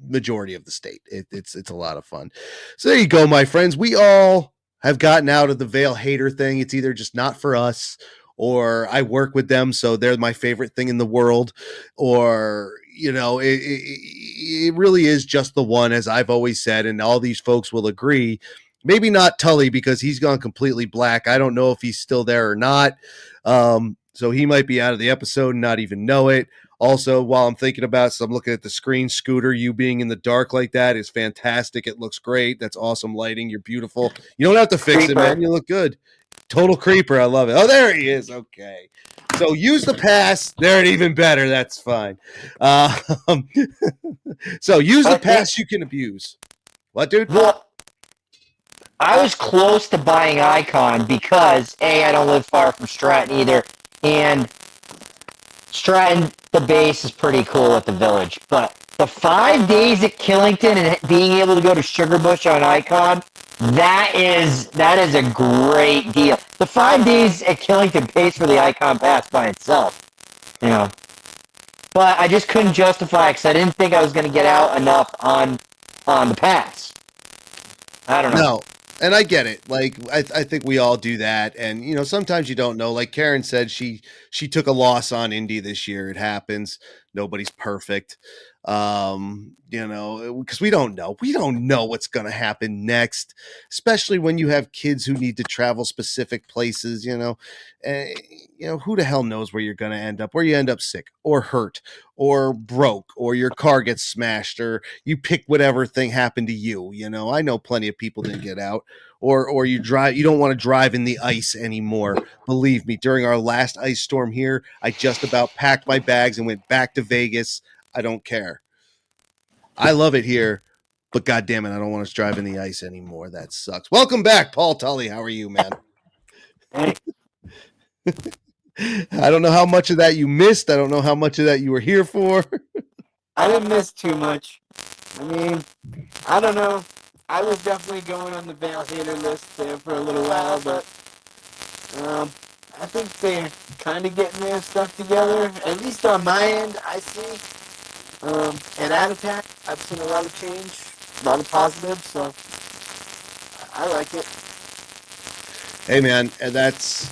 S1: majority of the state. It's a lot of fun. So there you go, my friends. We all have gotten out of the Vail hater thing. It's either just not for us, or I work with them, so they're my favorite thing in the world, or it really is just the one, as I've always said, and all these folks will agree. Maybe not Tully, because he's gone completely black. I don't know if he's still there or not. So he might be out of the episode and not even know it. Also, while I'm thinking about it, so I'm looking at the screen, Scooter, you being in the dark like that is fantastic. It looks great. That's awesome lighting. You're beautiful. You don't have to fix it,
S7: Creeper.
S1: man. You look good. Total creeper. I love it. Oh, there he is. Okay. So use the pass. They're even better. That's fine. So use the pass you can abuse. What, dude?
S7: Well, I was close to buying Icon because I don't live far from Stratton either, and Stratton, the base is pretty cool at the village. But the 5 days at Killington and being able to go to Sugarbush on Icon, that is a great deal. The 5 days at Killington pays for the Icon pass by itself, you know. But I just couldn't justify it because I didn't think I was going to get out enough on the pass. I don't know.
S1: No, and I get it. Like I think we all do that, and you know sometimes you don't know. Like Karen said, she took a loss on Indy this year. It happens. Nobody's perfect. You know, because we don't know what's going to happen next, especially when you have kids who need to travel specific places. You know, who the hell knows where you're going to end up? Where you end up sick or hurt or broke or your car gets smashed or you pick whatever thing happened to you. You know, I know plenty of people didn't get out or you don't want to drive in the ice anymore. Believe me, during our last ice storm here, I just about packed my bags and went back to Vegas. I don't care. I love it here, but God damn it, I don't want to drive in the ice anymore. That sucks. Welcome back, Paul Tully. How are you, man?
S7: Hey.
S1: I don't know how much of that you missed. I don't know how much of that you were here for.
S7: I didn't miss too much. I mean, I don't know. I was definitely going on the Vale hater list there for a little while, but I think they're kind of getting their stuff together. At least on my end, I see. And at Attack, I've seen a lot of change, a lot of positives, so I like it.
S1: Hey, man, and that's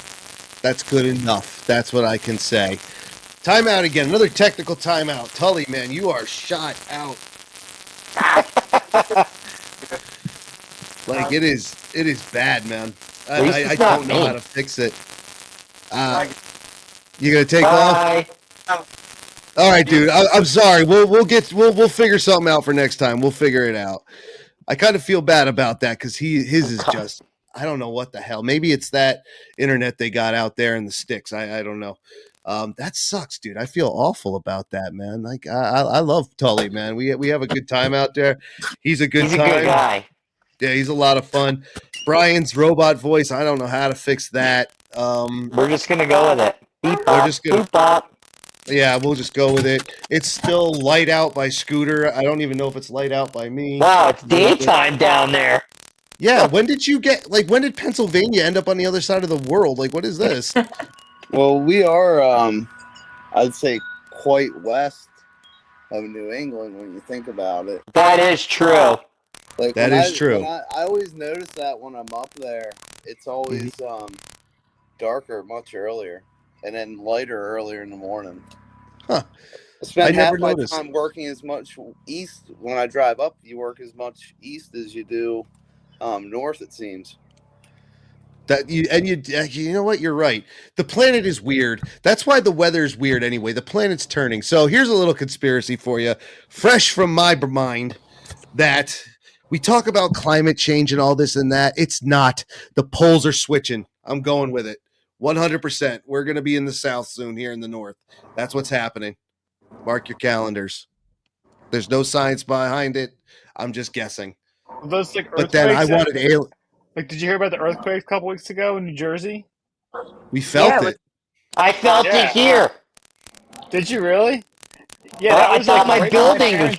S1: good enough. That's what I can say. Timeout again. Another technical timeout. Tully, man, you are shot out. Like it is bad, man. I don't know how to fix it. You gonna take off? All right, dude. I'm sorry. We'll figure something out for next time. We'll figure it out. I kind of feel bad about that because his is just I don't know what the hell. Maybe it's that internet they got out there in the sticks. I don't know. That sucks, dude. I feel awful about that, man. Like I love Tully, man. We have a good time out there. He's a good
S7: He's a good guy.
S1: Yeah, he's a lot of fun. Brian's robot voice. I don't know how to fix that.
S7: We're just gonna go with it. Beep bop,
S1: We're just gonna.
S7: beep bop.
S1: Yeah, we'll just go with it. It's still light out by Scooter. I don't even know if it's light out by me.
S7: Wow, it's daytime down there.
S1: Yeah, when did Pennsylvania end up on the other side of the world? Like, what is this?
S6: Well, we are, I'd say, quite west of New England when you think about it.
S7: That is true.
S6: Like
S1: that is true.
S6: I always notice that when I'm up there, it's always darker much earlier, and then lighter earlier in the morning.
S1: Huh.
S6: I spend half my
S1: noticed.
S6: time working as much east. When I drive up, you work as much east as you do north, it seems.
S1: You know what? You're right. The planet is weird. That's why the weather is weird anyway. The planet's turning. So here's a little conspiracy for you, fresh from my mind, that we talk about climate change and all this and that. It's not. The poles are switching. I'm going with it. 100%. We're going to be in the south soon here in the north. That's what's happening. Mark your calendars. There's no science behind it. I'm just guessing.
S2: Those like
S1: but then I wanted alien.
S2: Like, did you hear about the earthquake a couple weeks ago in New Jersey?
S1: We felt it.
S7: I felt it here.
S2: Did you really? Yeah,
S7: I thought my building was.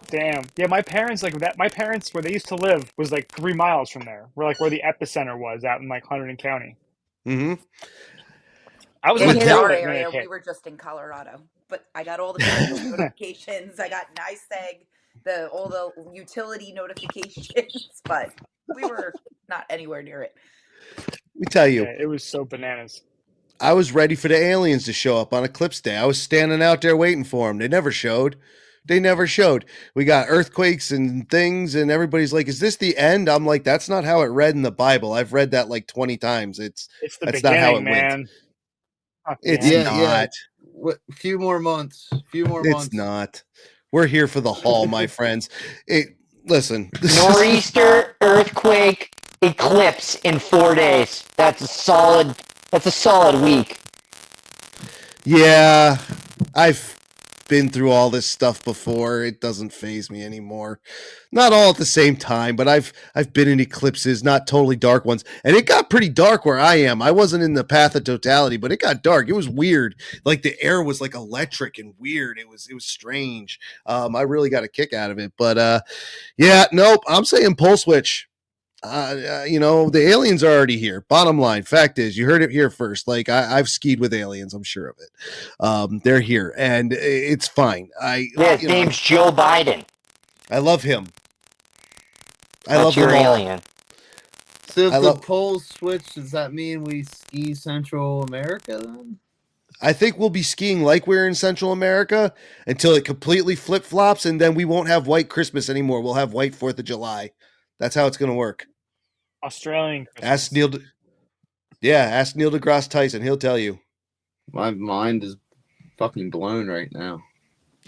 S2: Damn. Yeah, my parents my parents where they used to live was like 3 miles from there. Where the epicenter was out in like Hunterdon County.
S1: Mm-hmm.
S5: I was in our area. We were just in Colorado, but I got all the notifications. I got NICEAG, all the utility notifications, but we were not anywhere near it.
S1: We tell you,
S2: it was so bananas.
S1: I was ready for the aliens to show up on Eclipse Day. I was standing out there waiting for them. They never showed. We got earthquakes and things, and everybody's like, "Is this the end?" I'm like, "That's not how it read in the Bible. I've read that like 20 times.
S2: It's the beginning, not how it man.
S1: Went. It's not.
S6: few more months.
S1: It's not. We're here for the haul, my friends. Listen.
S7: Nor'easter, earthquake, eclipse in 4 days. That's a solid week.
S1: Yeah, I've been through all this stuff before. It doesn't faze me anymore. Not all at the same time, but I've been in eclipses, not totally dark ones, and it got pretty dark where I am. I wasn't in the path of totality, but it got dark. It was weird. Like the air was like electric and weird. It was strange. I really got a kick out of it, but yeah, nope. I'm saying pull switch. The aliens are already here. Bottom line, fact is, you heard it here first. Like I've skied with aliens, I'm sure of it. They're here, and it's fine.
S7: His name's Joe Biden.
S1: I love him.
S7: That's your alien.
S6: So if the polls switch, does that mean we ski Central America then?
S1: I think we'll be skiing like we're in Central America until it completely flip flops, and then we won't have white Christmas anymore. We'll have white 4th of July. That's how it's going to work.
S2: Australian Christmas.
S1: Ask Neil deGrasse Tyson. He'll tell you.
S6: My mind is fucking blown right now.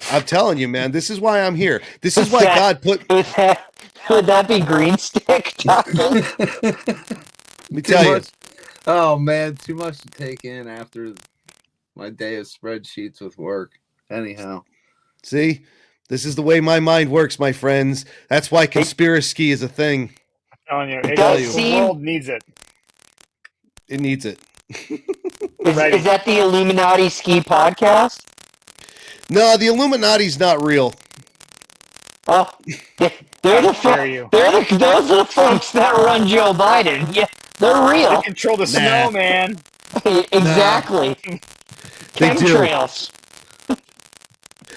S1: I'm telling you, man. This is why I'm here. This is why God put.
S7: Would that be green stick talking?
S1: Let me tell you.
S6: Oh man, too much to take in after my day of spreadsheets with work. Anyhow,
S1: see. This is the way my mind works, my friends. That's why conspiracy is a thing.
S2: I'm telling you, the world needs it.
S1: It needs it.
S7: Is that the Illuminati Ski Podcast?
S1: No, the Illuminati's not real.
S7: Oh, those are the folks that run Joe Biden. Yeah, they're real.
S2: They control the snow, man.
S7: Exactly. Chemtrails.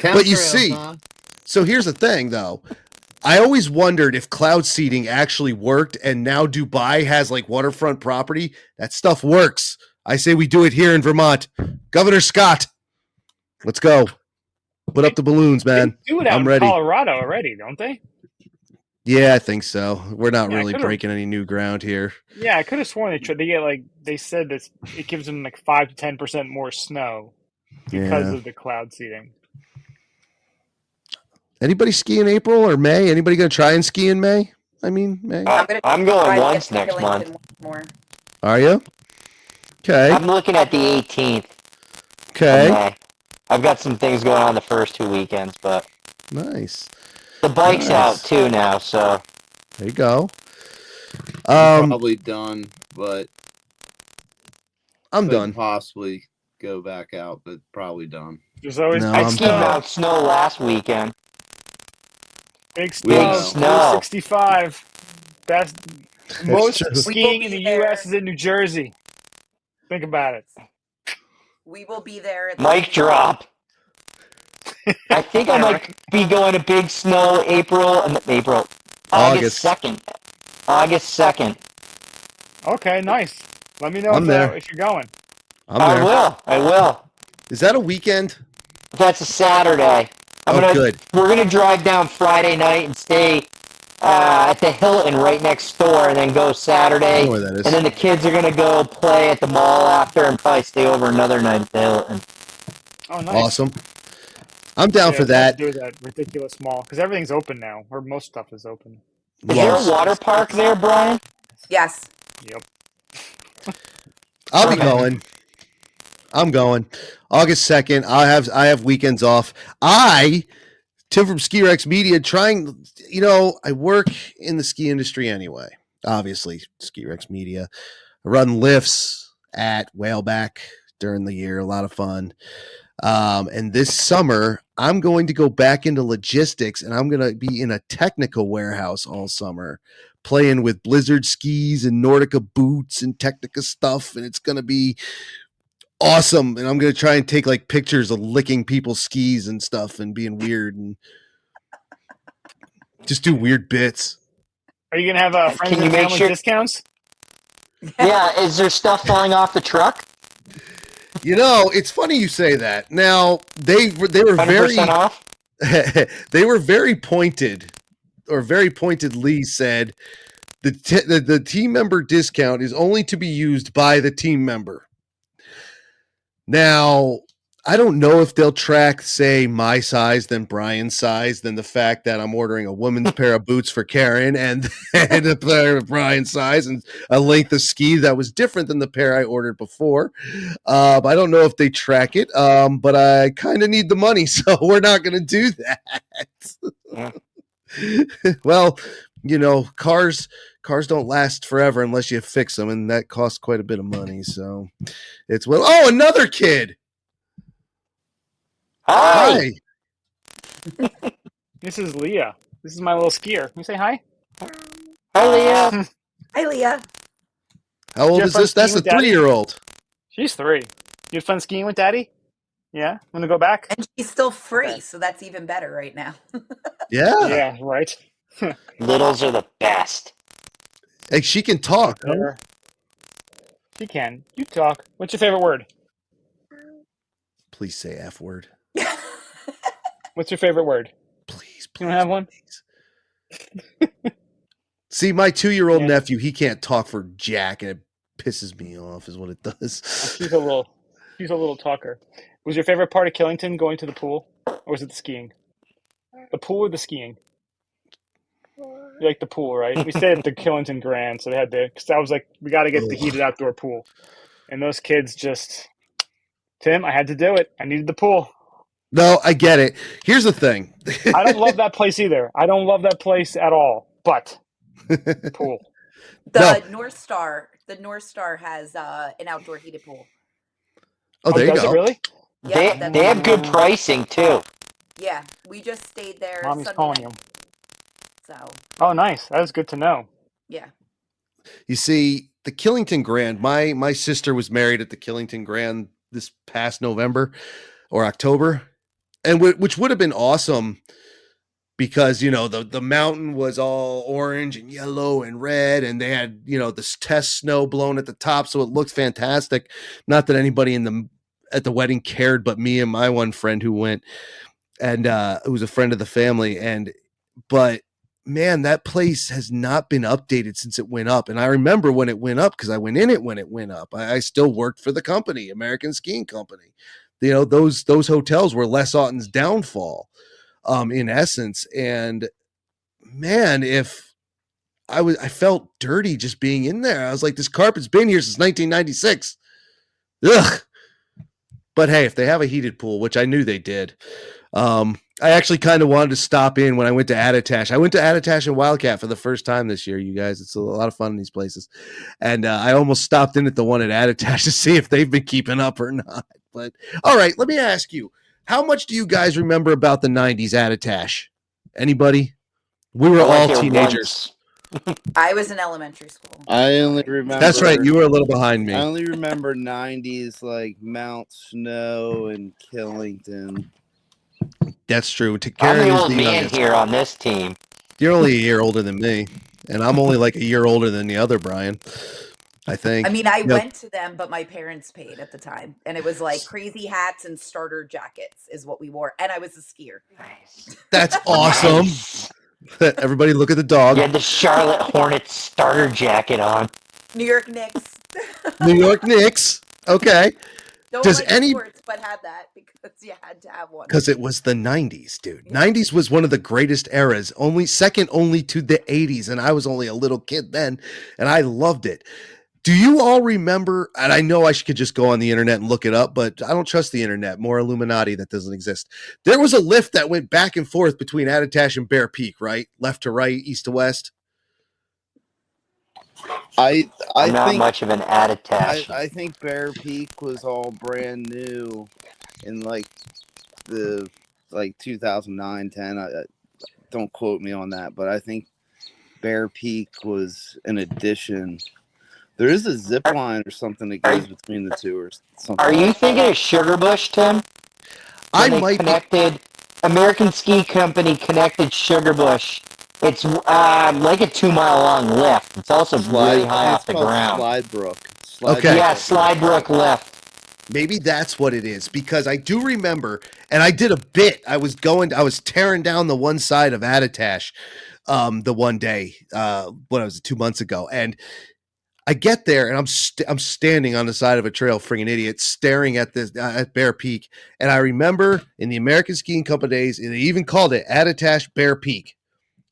S1: But you see, so here's the thing, though. I always wondered if cloud seeding actually worked, and now Dubai has like waterfront property. That stuff works. I say we do it here in Vermont. Governor Scott, let's go. Put up the balloons, man.
S2: They do it out
S1: I'm ready.
S2: In Colorado already, don't they?
S1: Yeah, I think so. We're not really breaking any new ground here.
S2: Yeah, I could have sworn they said that it gives them like 5 to 10% more snow because of the cloud seeding.
S1: Anybody ski in April or May? Anybody going to try and ski in May? I mean, May.
S7: I'm going once next month.
S1: Are you? Okay.
S7: I'm looking at the 18th.
S1: Okay.
S7: I've got some things going on the first 2 weekends, but
S1: nice.
S7: The bike's out too now, so
S1: there you go.
S6: Probably done, but
S1: I'm done.
S6: Possibly go back out, but probably done.
S2: There's always
S7: I skied out snow last weekend.
S2: Big snow. 65. That's most
S5: true.
S2: skiing in the U.S. is in New Jersey. Think about it.
S5: We will be there.
S7: Mic drop. I think I might be going to Big Snow August 2nd. August 2nd.
S2: Okay, nice. Let me know if you're going.
S1: I
S7: will.
S1: Is that a weekend?
S7: That's a Saturday.
S1: Good.
S7: We're going to drive down Friday night and stay at the Hilton right next door and then go Saturday.
S1: I know where that is.
S7: And then the kids are going to go play at the mall after and probably stay over another night at the Hilton.
S2: Oh, nice.
S1: Awesome. I'm down for that.
S2: Do that ridiculous mall because everything's open now, or most stuff is open.
S7: Is there a water park there, Brian?
S5: Yes.
S2: Yep.
S1: I'll be going. I'm going. August 2nd. I have weekends off. Tim from Ski Rex Media, I work in the ski industry anyway. Obviously, Ski Rex Media. I run lifts at Whaleback during the year. A lot of fun. And this summer, I'm going to go back into logistics, and I'm going to be in a technical warehouse all summer, playing with Blizzard skis and Nordica boots and Technica stuff, and it's going to be awesome. And I'm going to try and take like pictures of licking people's skis and stuff and being weird and just do weird bits.
S2: Are you going to have friends and family discounts?
S7: Yeah, is there stuff falling off the truck?
S1: It's funny you say that. Now they were very
S7: off?
S1: they were very pointed, or very pointedly said the team member discount is only to be used by the team member. Now, I don't know if they'll track, say, my size than Brian's size, than the fact that I'm ordering a woman's pair of boots for Karen and a pair of Brian's size and a length of ski that was different than the pair I ordered before. I don't know if they track it, but I kind of need the money, so we're not going to do that. Well, cars don't last forever unless you fix them, and that costs quite a bit of money. So it's another kid.
S7: Hi.
S2: This is Leah. This is my little skier. Can you say hi?
S7: Hi, Leah.
S5: Hi, Leah.
S1: How old
S2: You have
S1: is
S2: fun
S1: this? That's a
S2: skiing with Daddy?
S1: 3-year-old.
S2: She's 3. You had fun skiing with Daddy? Yeah? Want to go back?
S5: And she's still free, so that's even better right now.
S1: Yeah.
S2: Yeah, right.
S7: Littles are the best.
S1: Hey, she can talk. Huh?
S2: Sure. She can. You talk. What's your favorite word?
S1: Please say F word.
S2: What's your favorite word?
S1: Please.
S2: You don't have one?
S1: See, my 2-year-old
S2: Yeah.
S1: nephew, he can't talk for jack, and it pisses me off is what it does.
S2: She's a little talker. Was your favorite part of Killington going to the pool? Or was it the skiing? The pool or the skiing? You like the pool, right? We stayed at the Killington Grand, so they had because I was like, we got to get the heated outdoor pool. And those kids just, Tim, I had to do it. I needed the pool.
S1: No, I get it. Here's the thing.
S2: I don't love that place either. I don't love that place at all. But pool.
S5: The North Star has an outdoor heated pool.
S1: Oh, there you
S2: does
S1: go.
S2: it really?
S5: Yeah,
S7: They have good pricing too.
S5: Yeah, we just stayed there.
S2: Mommy's
S5: Sunday
S2: calling
S5: night.
S2: you.
S5: So
S2: Oh, nice. That is good to know.
S5: yeah.
S1: You see, the Killington Grand, my sister was married at the Killington Grand this past November or October, and which would have been awesome because, the mountain was all orange and yellow and red, and they had, this test snow blown at the top, so it looked fantastic. Not that anybody at the wedding cared, but me and my one friend who went, and it was a friend of the family, but man, that place has not been updated since it went up. And I remember when it went up because I went in it when it went up. I still worked for the company, American Skiing Company. Those hotels were Les Autens' downfall, in essence. And man, I felt dirty just being in there. I was like, this carpet's been here since 1996. Ugh. But hey, if they have a heated pool, which I knew they did, I actually kind of wanted to stop in when I went to Attitash. I went to Attitash and Wildcat for the first time this year, you guys. It's a lot of fun in these places. And I almost stopped in at the one at Attitash to see if they've been keeping up or not. But all right, let me ask you, how much do you guys remember about the 90s Attitash? Anybody? We were all teenagers.
S5: I was in elementary school.
S6: I only remember.
S1: That's right. You were a little behind me.
S6: I only remember 90s like Mount Snow and Killington.
S1: That's true.
S7: I'm the
S1: is
S7: old
S1: the
S7: man
S1: youngest.
S7: here on this team.
S1: You're only a year older than me, and I'm only like a year older than the other Brian, I think.
S5: I mean, I went to them, but my parents paid at the time. And it was like crazy hats and starter jackets is what we wore. And I was a skier.
S7: Nice.
S1: That's awesome. Everybody look at the dog.
S7: You had the Charlotte Hornets starter jacket on.
S5: New York Knicks.
S1: New York Knicks. Okay.
S5: Does sports, but had that because you had to have one.
S1: Because it was the 90s, dude. 90s was one of the greatest eras, second only to the 80s. And I was only a little kid then, and I loved it. Do you all remember, and I know I could just go on the internet and look it up, but I don't trust the internet. More Illuminati that doesn't exist. There was a lift that went back and forth between Attitash and Bear Peak, right? Left to right, east to west.
S6: I'm
S7: not
S6: think,
S7: much of an Attitash.
S6: I think Bear Peak was all brand new in like the 2009, 10. Don't quote me on that, but I think Bear Peak was an addition. There is a zip line or something that goes between the two or something.
S7: Are you thinking of Sugarbush, Tim? American Ski Company connected Sugarbush. It's like a 2-mile long lift. It's also really high off the ground.
S6: Slidebrook.
S1: Okay.
S7: Yeah, Slidebrook lift.
S1: Maybe that's what it is, because I do remember, and I did a bit. I was tearing down the one side of Attitash the one day, when I was 2 months ago, and I get there and I'm standing on the side of a trail, friggin' idiot, staring at this at Bear Peak. And I remember in the American Skiing Company days, they even called it Attitash Bear Peak.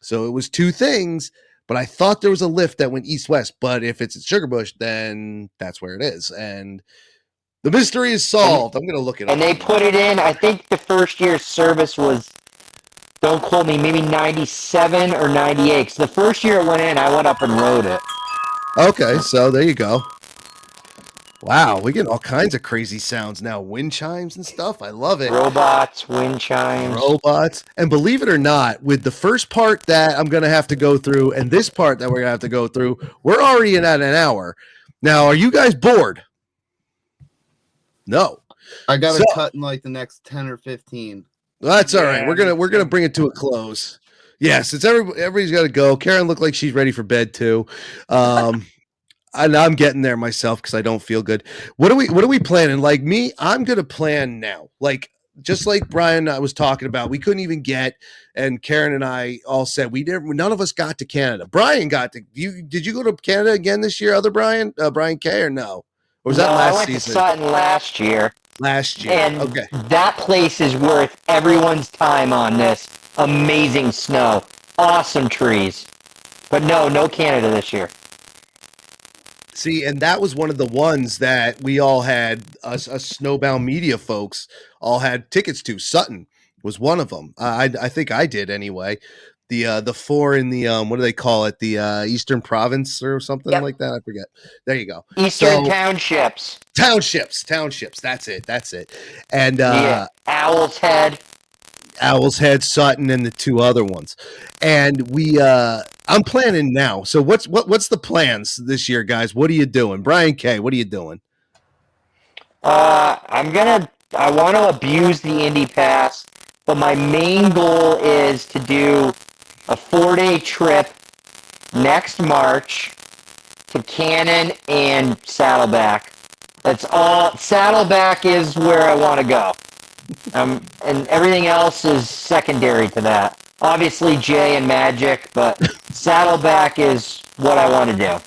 S1: So it was two things, but I thought there was a lift that went east-west. But if it's at Sugarbush, then that's where it is. And the mystery is solved. I'm going to look it up.
S7: And they put it in, I think the first year's service was, don't quote me, maybe 97 or 98. So the first year it went in, I went up and rode it.
S1: Okay, so there you go. Wow, we get all kinds of crazy sounds now. Wind chimes and stuff. I love it.
S7: Robots, wind chimes.
S1: Robots. And believe it or not, with the first part that I'm going to have to go through and this part that we're going to have to go through, we're already at an hour. Now, are you guys bored? No.
S6: I got to cut in like the next 10 or 15.
S1: Well, that's all right. We're gonna bring it to a close. Yes, it's everybody's got to go. Karen looked like she's ready for bed too. And I'm getting there myself because I don't feel good. What are we planning? Like me, I'm gonna plan now. Like just like Brian I was talking about, we couldn't even get, and Karen and I all said none of us got to Canada. Brian got to. Did you go to Canada again this year? Other Brian K, or no? Or was that last
S7: I went
S1: season?
S7: to Sutton last year.
S1: And okay.
S7: That place is worth everyone's time on this. Amazing snow. Awesome trees. But no Canada this year.
S1: See, and that was one of the ones that we all had, us Snowbound Media folks all had tickets to. Sutton was one of them. I think I did anyway. The four in the what do they call it? The Eastern Province or something like that. I forget. There you go.
S7: Eastern Townships.
S1: Townships. That's it. And
S7: Owl's Head,
S1: Sutton, and the two other ones. And I'm planning now. So what's the plans this year, guys? What are you doing? Brian K, what are you doing?
S7: I want to abuse the Indy Pass, but my main goal is to do a 4-day trip next March to Cannon and Saddleback. That's all. Saddleback is where I want to go. And everything else is secondary to that. Obviously Jay and Magic, but Saddleback is what I want to do.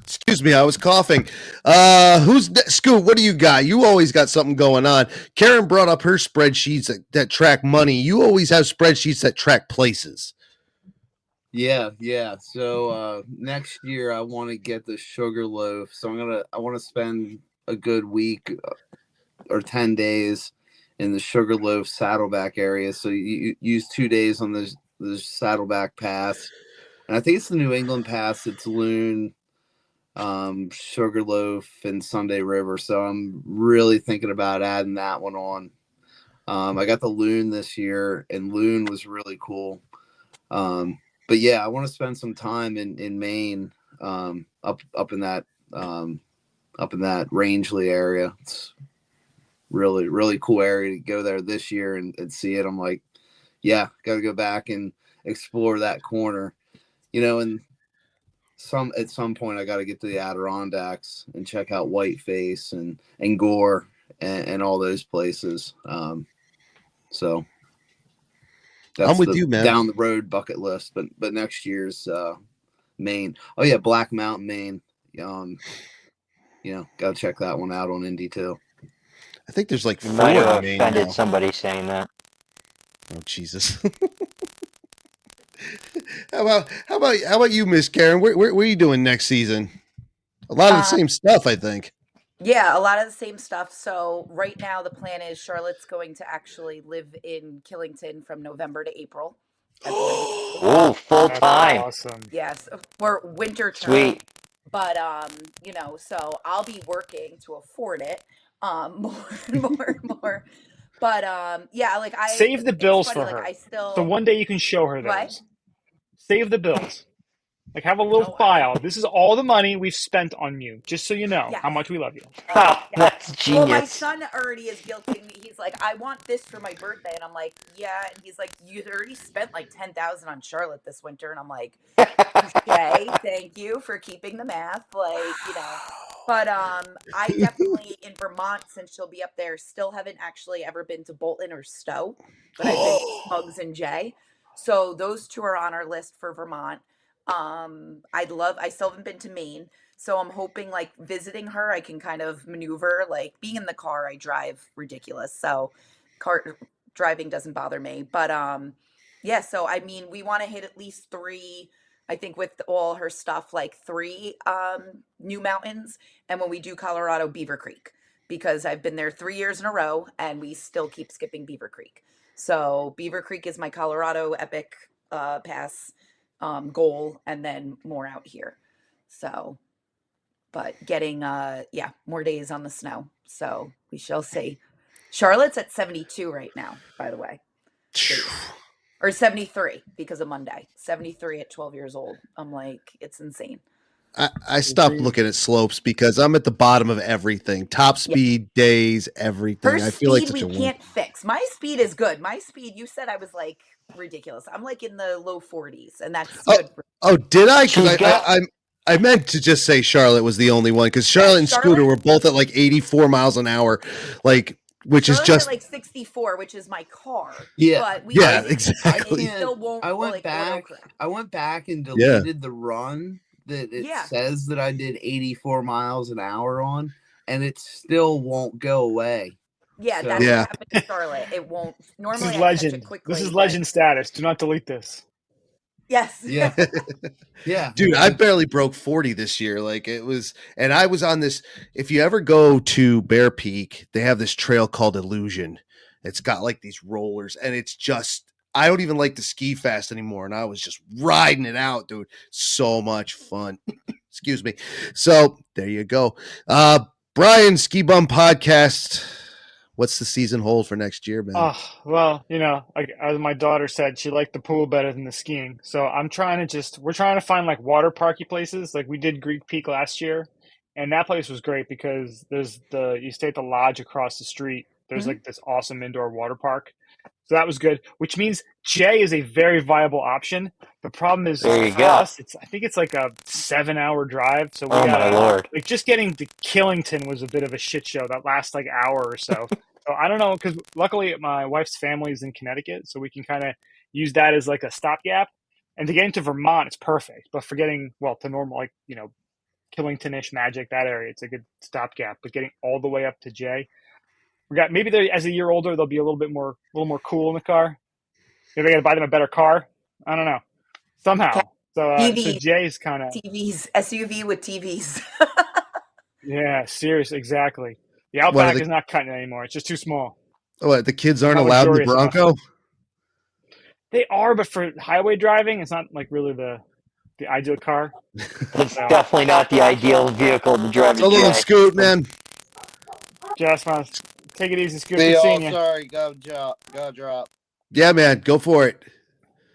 S1: Excuse me, I was coughing. Scoot, what do you got? You always got something going on. Karen brought up her spreadsheets that track money. You always have spreadsheets that track places.
S6: Yeah. So next year I want to get the Sugarloaf. So I want to spend a good week or 10 days in the Sugarloaf Saddleback area. So you use 2 days on the Saddleback Pass. And I think it's the New England Pass. It's Loon, Sugarloaf, and Sunday River. So I'm really thinking about adding that one on. I got the Loon this year, and Loon was really cool. But yeah, I want to spend some time in Maine, up in that Rangeley area. It's really, really cool area to go there this year and see it. I'm like, yeah, got to go back and explore that corner, and at some point I got to get to the Adirondacks and check out Whiteface and Gore and all those places. So that's
S1: I'm with you, man.
S6: Down the road bucket list, but next year's Maine. Oh yeah, Black Mountain, Maine. Got to check that one out on Indy too.
S1: I think there's like 4
S7: Might have
S1: in Maine
S7: offended
S1: now.
S7: somebody saying that.
S1: Oh Jesus! How about you, Miss Karen? Where are you doing next season? A lot of the same stuff, I think.
S5: Yeah, a lot of the same stuff. So right now the plan is Charlotte's going to actually live in Killington from November to April.
S7: Oh, full time.
S2: Awesome.
S5: Yes, for winter term.
S7: Sweet.
S5: But so I'll be working to afford it. More. But like I
S2: save the bills for
S5: like,
S2: her.
S5: I still.
S2: So one day you can show her those.
S5: What?
S2: Save the bills. Like have a little file. This is all the money we've spent on you, just so you know how much we love you.
S7: That's genius.
S5: Well, my son already is guilting me. He's like, I want this for my birthday, and I'm like, yeah. And he's like, you already spent like $10,000 on Charlotte this winter, and I'm like, okay, thank you for keeping the math, But I definitely in Vermont, since she'll be up there, still haven't actually ever been to Bolton or Stowe, but I've been to Smugs and Jay. So those two are on our list for Vermont. I still haven't been to Maine. So I'm hoping like visiting her, I can kind of maneuver. Like being in the car, I drive ridiculous. So car driving doesn't bother me. But yeah, so I mean, we want to hit at least three, I think with all her stuff, like three new mountains. And when we do Colorado, Beaver Creek, because I've been there 3 years in a row and we still keep skipping Beaver Creek. So Beaver Creek is my Colorado epic pass goal, and then more out here. So but getting more days on the snow, so we shall see. Charlotte's at 72 right now, by the way, days. Or 73 because of Monday. 73 at 12 years old. I'm like, it's insane.
S1: I stopped looking at slopes because I'm at the bottom of everything. Top speed, days, everything.
S5: Her
S1: I feel like
S5: speed
S1: such
S5: we
S1: a
S5: can't fix. My speed is good. My speed, you said I was like ridiculous. I'm like in the low 40s, and that's good for
S1: did I?
S7: She's
S1: Because
S7: got-
S1: I meant to just say Charlotte was the only one, because Charlotte and Scooter were both at like 84 miles an hour, like, which
S5: Charlotte's
S1: is just
S5: at like 64, which is my car.
S6: Yeah.
S5: But we
S1: Yeah,
S5: did it,
S1: exactly.
S5: and it still won't.
S6: I went
S5: like,
S6: back.
S5: autocorrect.
S6: I went back and deleted the run that it
S5: Yeah.
S6: says that I did 84 miles an hour on, and it still won't go away.
S5: Yeah,
S6: So-
S5: that's
S1: Yeah.
S5: what happened to Charlotte. It won't. Normally,
S2: This is
S5: I catch
S2: legend.
S5: it quickly.
S2: This is
S5: but-
S2: legend status. Do not delete this.
S5: Yes.
S6: Yeah. Yeah.
S1: Dude, I barely broke 40 this year. Like it was, and I was on this. If you ever go to Bear Peak, they have this trail called Illusion. It's got like these rollers, and it's just, I don't even like to ski fast anymore. And I was just riding it out, dude. So much fun. Excuse me. So there you go. Brian, Ski Bum Podcast. What's the season hold for next year, man?
S2: Oh, well, like as my daughter said, she liked the pool better than the skiing. So we're trying to find like water parky places. Like we did Greek Peak last year, and that place was great because you stay at the lodge across the street. There's like this awesome indoor water park. So that was good, which means Jay is a very viable option. The problem is
S7: There you
S2: for
S7: go.
S2: us, I think it's like a 7-hour drive. So we
S7: Oh my
S2: gotta,
S7: lord.
S2: like just getting to Killington was a bit of a shit show that last like hour or so. So I don't know, because luckily my wife's family is in Connecticut, so we can kind of use that as like a stopgap. And to get into Vermont, it's perfect. But for getting to normal, like Killington-ish, Magic, that area, it's a good stopgap. But getting all the way up to Jay, maybe they, as a year older, they'll be a little more cool in the car. Maybe I got to buy them a better car. I don't know. Somehow. So Jay's kind of
S5: TVs, SUV with TVs.
S2: yeah, serious, exactly. The Outback is not cutting it anymore. It's just too small.
S1: What, the kids aren't
S2: Not
S1: allowed in the
S2: luxurious enough.
S1: Bronco?
S2: They are, but for highway driving, it's not like really the ideal car.
S7: It's definitely not the ideal vehicle to drive.
S1: It's a little scoot, man.
S2: Just want to take it easy, Scoot.
S3: See
S2: Good
S3: y'all,
S2: seeing you.
S3: sorry, go drop.
S1: Yeah, man, go for it.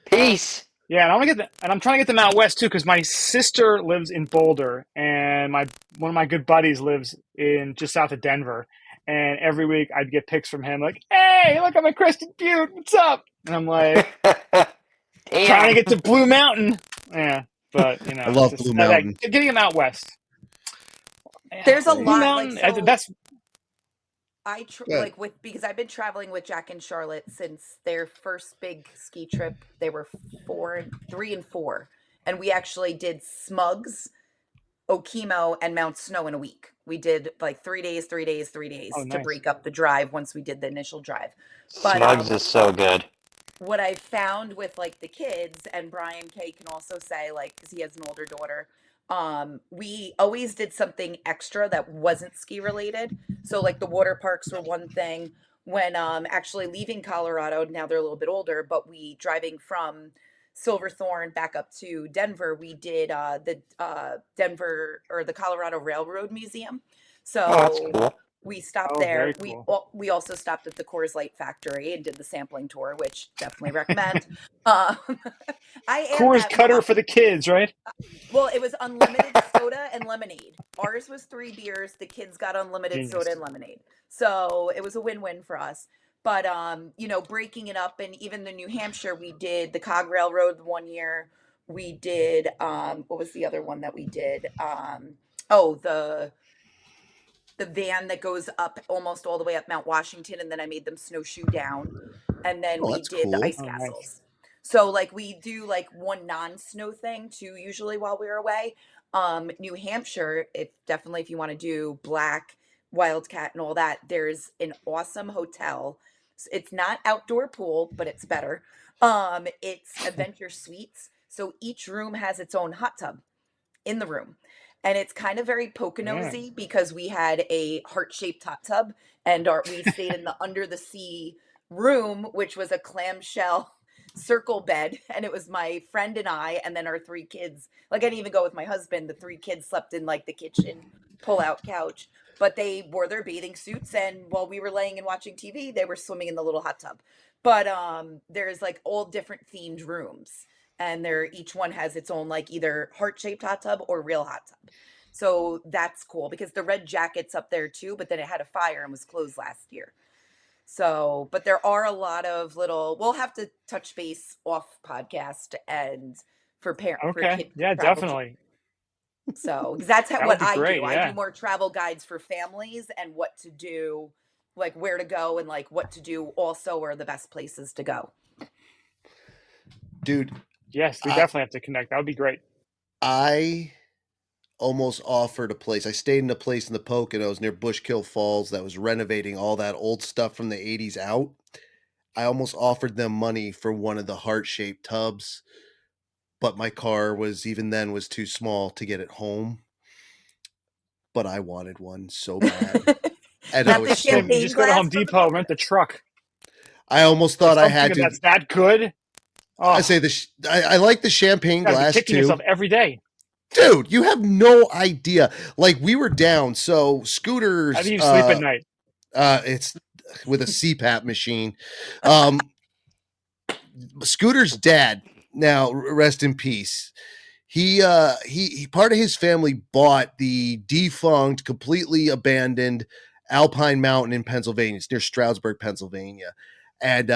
S7: Peace.
S2: Yeah, and I'm trying to get them out west too, because my sister lives in Boulder, and one of my good buddies lives in just south of Denver. And every week I'd get pics from him, like, "Hey, look, I'm at Crested Butte. What's up?" And I'm like, trying to get to Blue Mountain. Yeah, but
S1: I love Blue Mountain.
S2: Getting them out west.
S5: There's a
S2: Blue
S5: lot.
S2: Mountain,
S5: Like, so
S2: that's
S5: because I've been traveling with Jack and Charlotte since their first big ski trip. They were 3 and 4, and we actually did Smugs, Okemo, and Mount Snow in a week. We did like 3 days
S2: Oh,
S5: to
S2: nice.
S5: break up the drive once we did the initial drive. But,
S7: Smugs is so good.
S5: What I found with like the kids, and Brian K can also say, like, because he has an older daughter, we always did something extra that wasn't ski related. So like the water parks were one thing. When actually leaving Colorado, now they're a little bit older, but we driving from Silverthorne back up to Denver, we did the Denver or the Colorado Railroad Museum. So
S7: That's cool.
S5: we stopped
S2: Oh,
S5: there.
S2: very cool.
S5: We also stopped at the Coors Light factory and did the sampling tour, which definitely recommend. I am
S2: Coors
S5: that
S2: Cutter
S5: mom.
S2: for the kids, right?
S5: Well, it was unlimited soda and lemonade. Ours was 3 beers. The kids got unlimited
S2: Genius.
S5: soda and lemonade. So it was a win-win for us. But breaking it up, and even the New Hampshire, we did the Cog Railroad one year. We did what was the other one that we did? The van that goes up almost all the way up Mount Washington, and then I made them snowshoe down. And then
S1: Oh,
S5: we
S1: that's
S5: did the
S1: cool.
S5: ice
S2: Oh, nice.
S5: castles. So like we do like one non-snow thing too, usually while we're away. New Hampshire, if you want to do Black, Wildcat and all that, there's an awesome hotel. It's not outdoor pool, but it's better. It's Adventure Suites. So each room has its own hot tub in the room. And it's kind of very Poconosy because we had a heart-shaped hot tub and we stayed in the under the sea room, which was a clamshell circle bed. And it was my friend and I, and then our 3 kids. Like I didn't even go with my husband. The 3 kids slept in like the kitchen pull-out couch. But they wore their bathing suits, and while we were laying and watching TV, they were swimming in the little hot tub. But there's like all different themed rooms, and each one has its own like either heart-shaped hot tub or real hot tub. So that's cool because the Red Jacket's up there too, but then it had a fire and was closed last year. So, but there are a lot of we'll have to touch base off podcast and for parents.
S2: Okay. Yeah, definitely.
S5: So that's
S2: That
S5: what
S2: would be
S5: I
S2: great,
S5: do. I
S2: yeah.
S5: do more travel guides for families and what to do, like where to go and like what to do also are the best places to go.
S1: Dude,
S2: Yes, we definitely have to connect. That would be great.
S1: I almost offered a place. I stayed in a place in the Poconos near Bushkill Falls that was renovating all that old stuff from the 80s out. I almost offered them money for one of the heart-shaped tubs, but my car was too small to get it home. But I wanted one so bad. And I
S5: Not the
S1: was so
S5: champagne
S2: You just go to
S5: glass
S2: Home
S5: from the
S2: Depot, rent the truck.
S1: I almost thought I had to.
S2: That's that good. Oh,
S1: I say I like the champagne
S2: you gotta be
S1: glass
S2: kicking
S1: too.
S2: yourself every day.
S1: Dude, you have no idea. Like we were down, so scooters.
S2: How do you sleep at night?
S1: It's with a CPAP machine. Scooter's dad, now rest in peace. He part of his family bought the defunct, completely abandoned Alpine Mountain in Pennsylvania. It's near Stroudsburg, Pennsylvania. And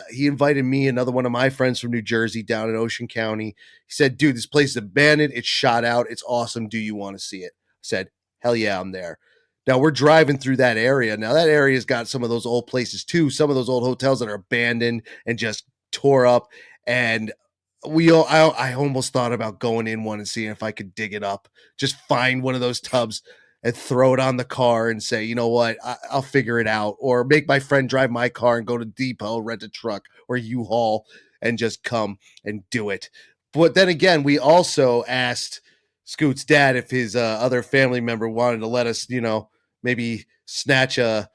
S1: he invited me, another one of my friends from New Jersey, down in Ocean County. He said, dude, this place is abandoned. It's shot out. It's awesome. Do you want to see it? I said, hell yeah, I'm there. Now we're driving through that area. Now that area's got some of those old places too. Some of those old hotels that are abandoned and just tore up. And I almost thought about going in one and seeing if I could dig it up. Just find one of those tubs and throw it on the car and say, you know what, I'll figure it out. Or make my friend drive my car and go to Depot, rent a truck or U-Haul and just come and do it. But then again, we also asked Scoot's dad if his other family member wanted to let us, maybe snatch a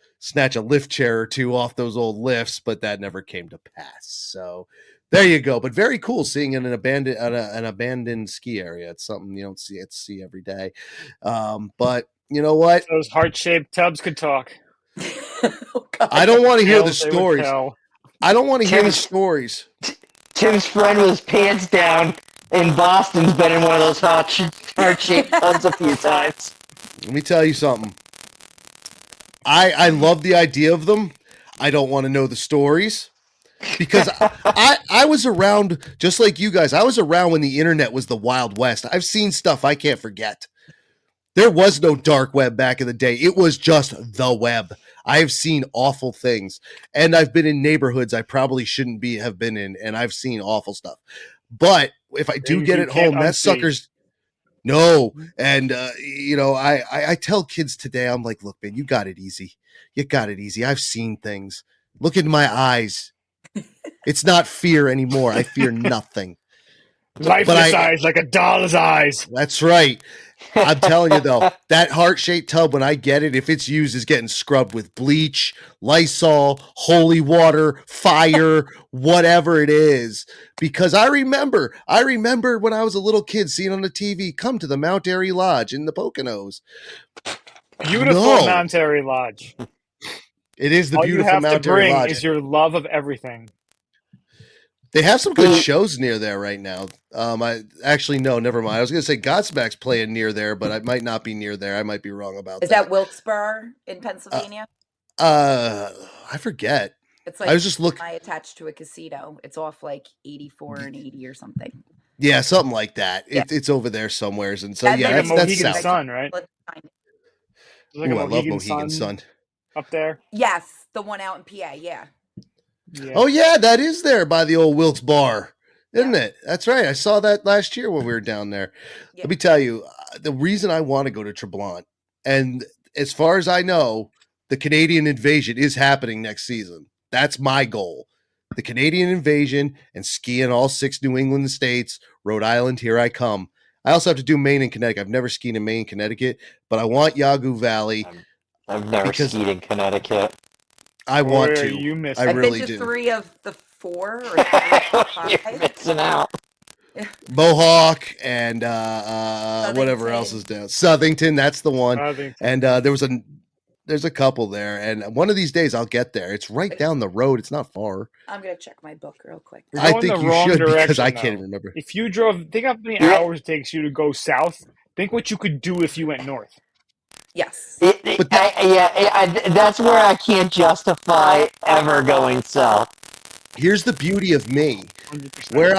S1: lift chair or two off those old lifts, but that never came to pass. So there you go. But very cool seeing in an abandoned ski area. It's something you don't see every day. But you know what?
S2: Those heart-shaped tubs could talk.
S5: Oh, God.
S1: I don't want to hear the
S2: Tales they would
S1: stories.
S2: tell.
S1: I don't want to hear the stories.
S7: Tim's friend with his pants down in Boston's been in one of those heart-shaped tubs a few times.
S1: Let me tell you something. I love the idea of them. I don't want to know the stories. Because I was around, just like you guys, I was around when the internet was the Wild West. I've seen stuff I can't forget. There was no dark web back in the day. It was just the web. I have seen awful things. And I've been in neighborhoods I probably shouldn't have been in, and I've seen awful stuff. But if I do
S2: Things
S1: get
S2: you
S1: it home,
S2: can't
S1: that
S2: unsee.
S1: sucker's no. And, I tell kids today, I'm like, look, man, you got it easy. You got it easy. I've seen things. Look in my eyes. It's not fear anymore. I fear nothing.
S2: Lifeless eyes like a doll's eyes.
S1: That's right. I'm telling you, though, that heart-shaped tub, when I get it, if it's used, is getting scrubbed with bleach, Lysol, holy water, fire, whatever it is. Because I remember when I was a little kid seeing on the TV, come to the Mount Airy Lodge in the Poconos.
S2: Beautiful Mount Airy Lodge.
S1: It is the
S2: All
S1: beautiful
S2: you have
S1: Mount
S2: to
S1: Airy
S2: bring
S1: Lodge.
S2: is your love of everything.
S1: They have some good shows near there right now. No, never mind. I was going to say Godsmack's playing near there, but I might not be near there. I might be wrong about that.
S5: Is that Wilkes-Barre in Pennsylvania?
S1: I forget.
S5: It's like
S1: I was just looking.
S5: I attached to a casino. It's off like 84 and 80 or something.
S1: Yeah, something like that.
S5: Yeah.
S1: It's over there somewheres, and so
S5: That's
S1: yeah,
S2: like a
S1: that's
S2: Mohegan
S1: south.
S2: Sun, right?
S5: Let's find it.
S2: There's like
S1: Ooh,
S2: a
S1: I love Mohegan Sun.
S2: up there.
S5: Yes, the one out in PA. Yeah.
S2: Yeah.
S1: Oh yeah, that is there by the old Wilkes Bar. isn't it? That's right. I saw that last year when we were down there.
S5: Yeah.
S1: Let me tell you, the reason I want to go to Tremblant, and as far as I know, the Canadian invasion is happening next season. That's my goal. The Canadian invasion and ski in all 6 New England states, Rhode Island, here I come. I also have to do Maine and Connecticut. I've never skied in Maine, Connecticut, but I want Yawgoo Valley.
S7: I've never
S1: Because-
S7: skied in Connecticut.
S1: I want
S2: Boy,
S1: to.
S2: you missed
S1: I
S2: it.
S5: I've
S1: really
S5: been to
S1: do.
S5: 3 of the 4 or 5.
S7: You're missing out.
S1: Mohawk and whatever
S5: Southington.
S1: else is down. Southington, that's the one.
S2: Southington.
S1: And there's a couple there, and one of these days I'll get there. It's right down the road. It's not far.
S5: I'm gonna check my book real quick.
S2: You're
S1: I
S2: going
S1: think
S2: the
S1: you
S2: wrong
S1: should because
S2: direction,
S1: I can't
S2: though.
S1: remember.
S2: If you drove, think how many
S7: Yeah.
S2: hours it takes you to go south. Think what you could do if you went north.
S5: Yes.
S1: But
S7: That's where I can't justify ever going south.
S1: Here's the beauty of me.
S2: 100%.
S1: Where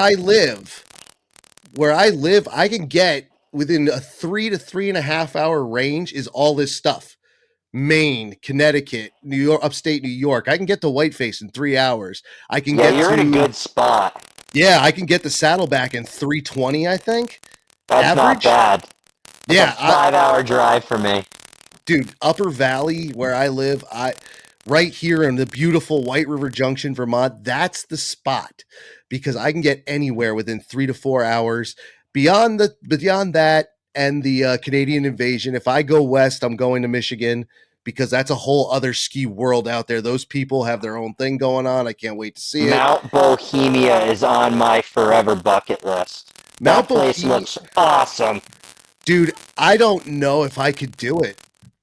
S1: I live, I can get within a 3 to 3.5 hour range is all this stuff. Maine, Connecticut, New York, upstate New York. I can get to Whiteface in 3 hours. I can
S7: Yeah,
S1: get
S7: you're
S1: to,
S7: in a good spot.
S1: Yeah, I can get the Saddleback in 3:20, I think.
S7: That's
S1: Average?
S7: not bad. That's
S1: Yeah,
S7: a 5-hour drive for me.
S1: dude, Upper Valley where I live, right here in the beautiful White River Junction, Vermont, that's the spot because I can get anywhere within 3 to 4 hours. Beyond that and the Canadian invasion, if I go west, I'm going to Michigan because that's a whole other ski world out there. Those people have their own thing going on. I can't wait to see it.
S7: Mount Bohemia is on my forever bucket list.
S1: Mount
S7: That place
S1: Bohemia-
S7: looks awesome.
S1: Dude, I don't know if I could do it.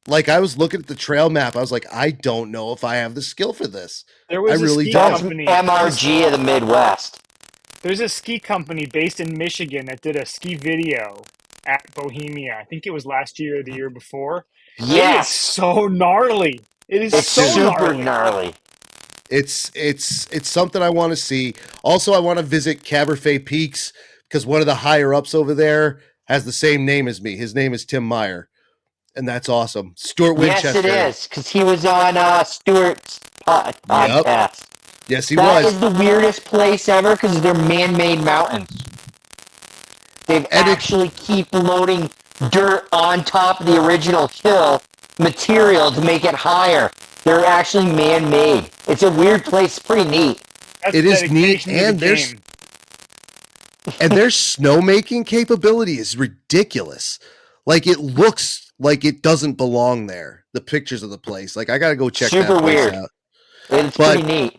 S1: Like, I was looking at the trail map. I was like, I don't know if I have the skill for this.
S2: There was
S1: I really
S2: a ski
S1: don't.
S7: That's
S2: company.
S7: MRG of the Midwest.
S2: There's a ski company based in Michigan that did a ski video at Bohemia. I think it was last year or the year before. It is
S7: Yes,
S2: so gnarly. It is
S7: it's
S2: so
S7: super
S2: gnarly.
S7: gnarly.
S1: It's something I want to see. Also, I want to visit Cabernet Peaks because one of the higher ups over there has the same name as me. His name is Tim Meyer, and that's awesome. Stuart Winchester.
S7: Yes, it is, because he was on Stewart's podcast.
S1: Yes, he
S7: That
S1: was.
S7: is the weirdest place ever because they're man-made mountains. They've
S1: And it-
S7: actually keep loading dirt on top of the original hill material to make it higher. They're actually man-made. It's a weird place. It's pretty neat.
S2: That's
S1: It is neat,
S2: dedication to the
S1: and there's-
S2: game.
S1: And their snowmaking capability is ridiculous. Like, it looks like it doesn't belong there. The pictures of the place. Like, I got to go check
S7: Super
S1: that place
S7: weird.
S1: out.
S7: It's
S1: But-
S7: pretty neat.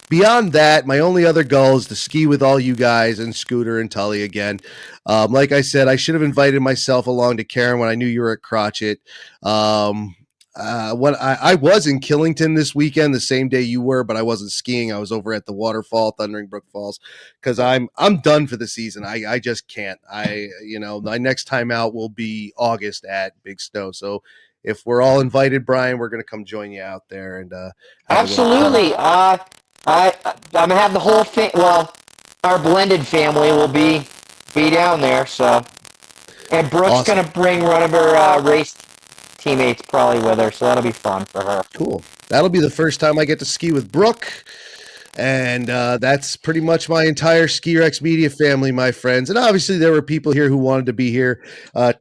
S1: Beyond that, my only other goal is to ski with all you guys and Scooter and Tully again. Like I said, I should have invited myself along to Karen when I knew you were at Crotchet. When I was in Killington this weekend, the same day you were, but I wasn't skiing. I was over at the waterfall, Thundering Brook Falls, because I'm done for the season. I just can't. My next time out will be August at Big Snow. So if we're all invited, Brian, we're gonna come join you out there and have a little fun.
S7: Absolutely. I'm gonna have the whole thing. Well, our blended family will be down there. So, and Brooke's
S1: Awesome.
S7: gonna bring one of her race teammates probably with her, so that'll be fun for her.
S1: Cool. That'll be the first time I get to ski with Brooke. And that's pretty much my entire Ski Rex Media family, my friends. And obviously, there were people here who wanted to be here.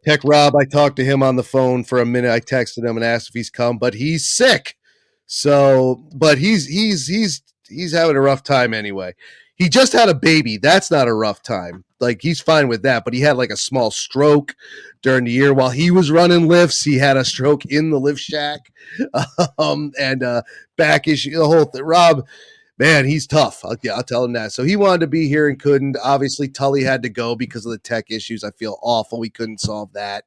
S1: Tech Rob, I talked to him on the phone for a minute. I texted him and asked if he's come, but he's sick. So, but he's having a rough time anyway. He just had a baby. That's not a rough time. Like, he's fine with that. But he had like a small stroke during the year while he was running lifts. He had a stroke in the lift shack, and back issue, the whole thing. Rob, man, he's tough. I'll tell him that. So he wanted to be here and couldn't. Obviously, Tully had to go because of the tech issues. I feel awful. We couldn't solve that.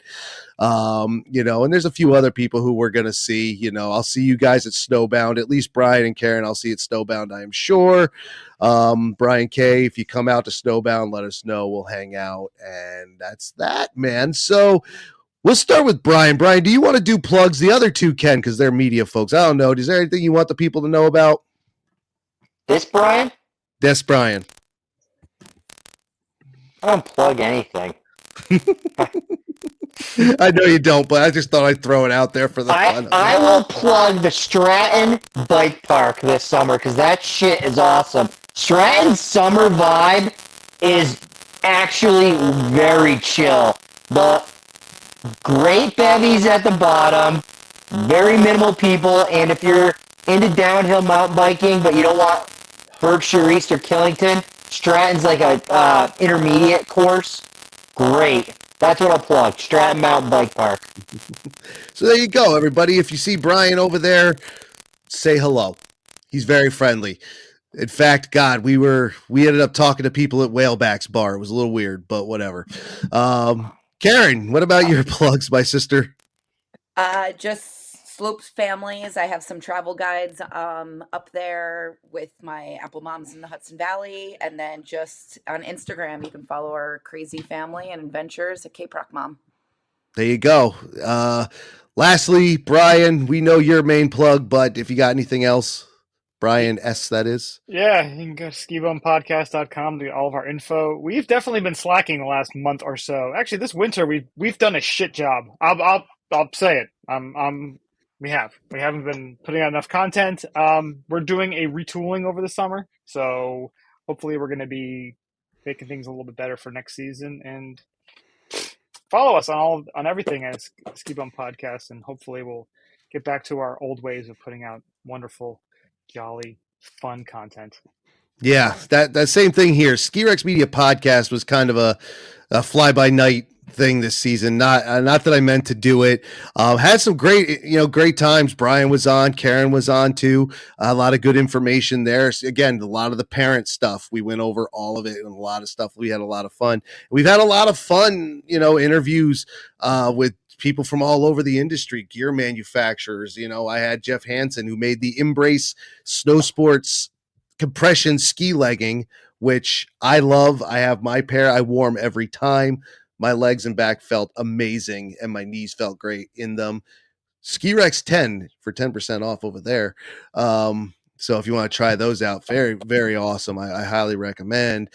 S1: And there's a few other people who we're going to see. I'll see you guys at Snowbound. At least Brian and Karen, I'll see at Snowbound, I am sure. Brian K., if you come out to Snowbound, let us know. We'll hang out. And that's that, man. So we'll start with Brian. Brian, do you want to do plugs? The other two can because they're media folks. I don't know. Is there anything you want the people to know about?
S7: This Brian?
S1: Yes, Brian.
S7: I don't plug anything.
S1: I know you don't, but I just thought I'd throw it out there for the fun of
S7: I
S1: it.
S7: will plug the Stratton Bike Park this summer because that shit is awesome. Stratton's summer vibe is actually very chill. The great bevies at the bottom, very minimal people, and if you're into downhill mountain biking, but you don't want Berkshire East or Killington, Stratton's like a intermediate course. Great. That's what I'll plug. Stratton Mountain Bike Park.
S1: So there you go, everybody. If you see Brian over there, say hello. He's very friendly. In fact, God, we ended up talking to people at Whaleback's bar. It was a little weird, but whatever. Karen, what about your plugs, my sister?
S5: Just Slopes Families. I have some travel guides up there with my Apple Moms in the Hudson Valley. And then just on Instagram, you can follow our crazy family and adventures at Cape Rock Mom.
S1: There you go. Lastly, Brian, we know your main plug, but if you got anything else, Brian S., that is.
S2: Yeah, you can go to skibumpodcast.com to get all of our info. We've definitely been slacking the last month or so. Actually, this winter we've done a shit job. I'll say it. We haven't been putting out enough content. We're doing a retooling over the summer, so hopefully we're going to be making things a little bit better for next season. And follow us on everything as Ski Bump Podcast, and hopefully we'll get back to our old ways of putting out wonderful, jolly, fun content.
S1: Yeah, that same thing here. Ski Rex Media Podcast was kind of a fly-by-night thing this season. Not that I meant to do it. Had some great times. Brian was on, Karen was on too. A lot of good information there. Again, a lot of the parent stuff, we went over all of it, and a lot of stuff. We had a lot of fun. We've had a lot of fun, interviews with people from all over the industry, gear manufacturers. I had Jeff Hansen, who made the Embrace Snow Sports compression ski legging, which I love. I have my pair. I wore them every time. My legs and back felt amazing, and my knees felt great in them. Ski Rex 10 for 10% off over there. So if you want to try those out, very, very awesome. I highly recommend.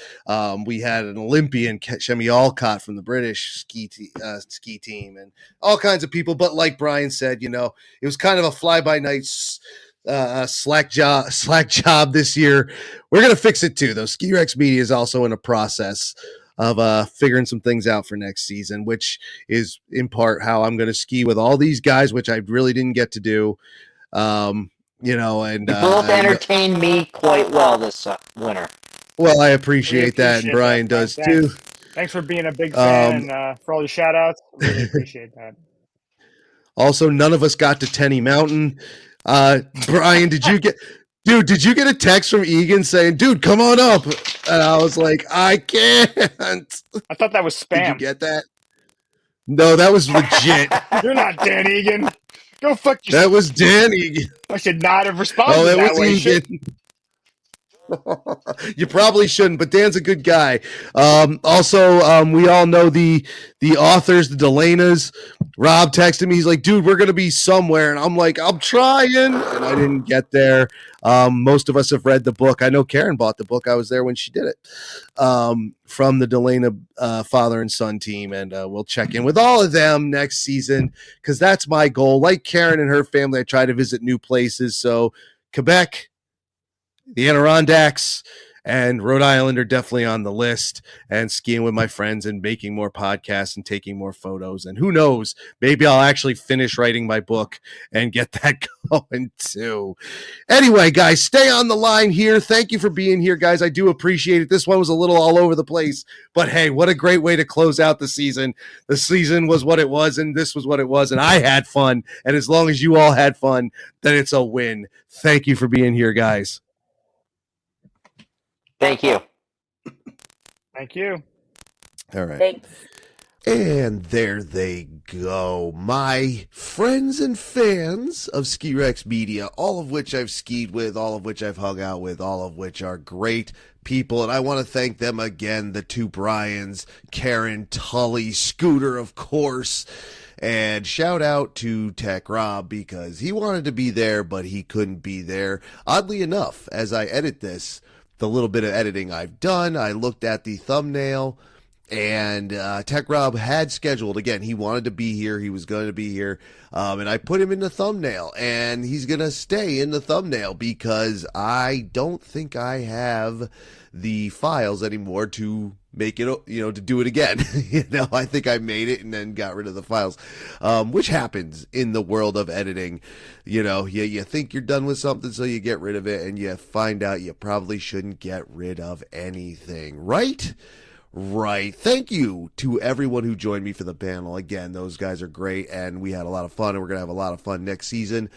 S1: We had an Olympian, Shemi Alcott from the British ski team, and all kinds of people. But like Brian said, it was kind of a fly-by-night slack job this year. We're going to fix it too, though. Ski Rex Media is also in a process of figuring some things out for next season, which is in part how I'm going to ski with all these guys, which I really didn't get to do. And
S7: you both entertained me quite well this winter.
S1: Well, I appreciate that, and Brian does too.
S2: Thanks for being a big fan and for all your shout outs. Really appreciate that.
S1: Also, none of us got to Tenny Mountain. Brian, did you get a text from Egan saying, dude, come on up? And I was like, I can't.
S2: I thought that was spam.
S1: Did you get that? No, that was legit.
S2: You're not Dan Egan. Go fuck yourself.
S1: That was Dan Egan.
S2: I should not have responded
S1: that
S2: that
S1: was
S2: way.
S1: Egan. You probably shouldn't, but Dan's a good guy. Also, we all know the authors, the Delanas. Rob texted me. He's like, dude, we're going to be somewhere. And I'm like, I'm trying. And I didn't get there. Most of us have read the book. I know Karen bought the book. I was there when she did it. From the Delana father and son team. And we'll check in with all of them next season, because that's my goal. Like Karen and her family, I try to visit new places. So Quebec, the Adirondacks, and Rhode Island are definitely on the list, and skiing with my friends and making more podcasts and taking more photos. And who knows, maybe I'll actually finish writing my book and get that going too. Anyway, guys, stay on the line here. Thank you for being here, guys. I do appreciate it. This one was a little all over the place, but hey, what a great way to close out the season. The season was what it was, and this was what it was, and I had fun. And as long as you all had fun, then it's a win. Thank you for being here, guys.
S7: Thank you.
S2: Thank you.
S1: All right.
S5: Thanks.
S1: And there they go. My friends and fans of Ski Rex Media, all of which I've skied with, all of which I've hung out with, all of which are great people. And I want to thank them again, the two Bryans, Karen, Tully, Scooter, of course. And shout out to Tech Rob, because he wanted to be there, but he couldn't be there. Oddly enough, as I edit this, the little bit of editing I've done, I looked at the thumbnail, And Tech Rob had scheduled, again, he wanted to be here. He was going to be here. And I put him in the thumbnail. And he's going to stay in the thumbnail because I don't think I have the files anymore to make it, to do it again. I think I made it and then got rid of the files, which happens in the world of editing. You think you're done with something, so you get rid of it, and you find out you probably shouldn't get rid of anything, right? Right. Thank you to everyone who joined me for the panel. Again, those guys are great, and we had a lot of fun, and we're going to have a lot of fun next season.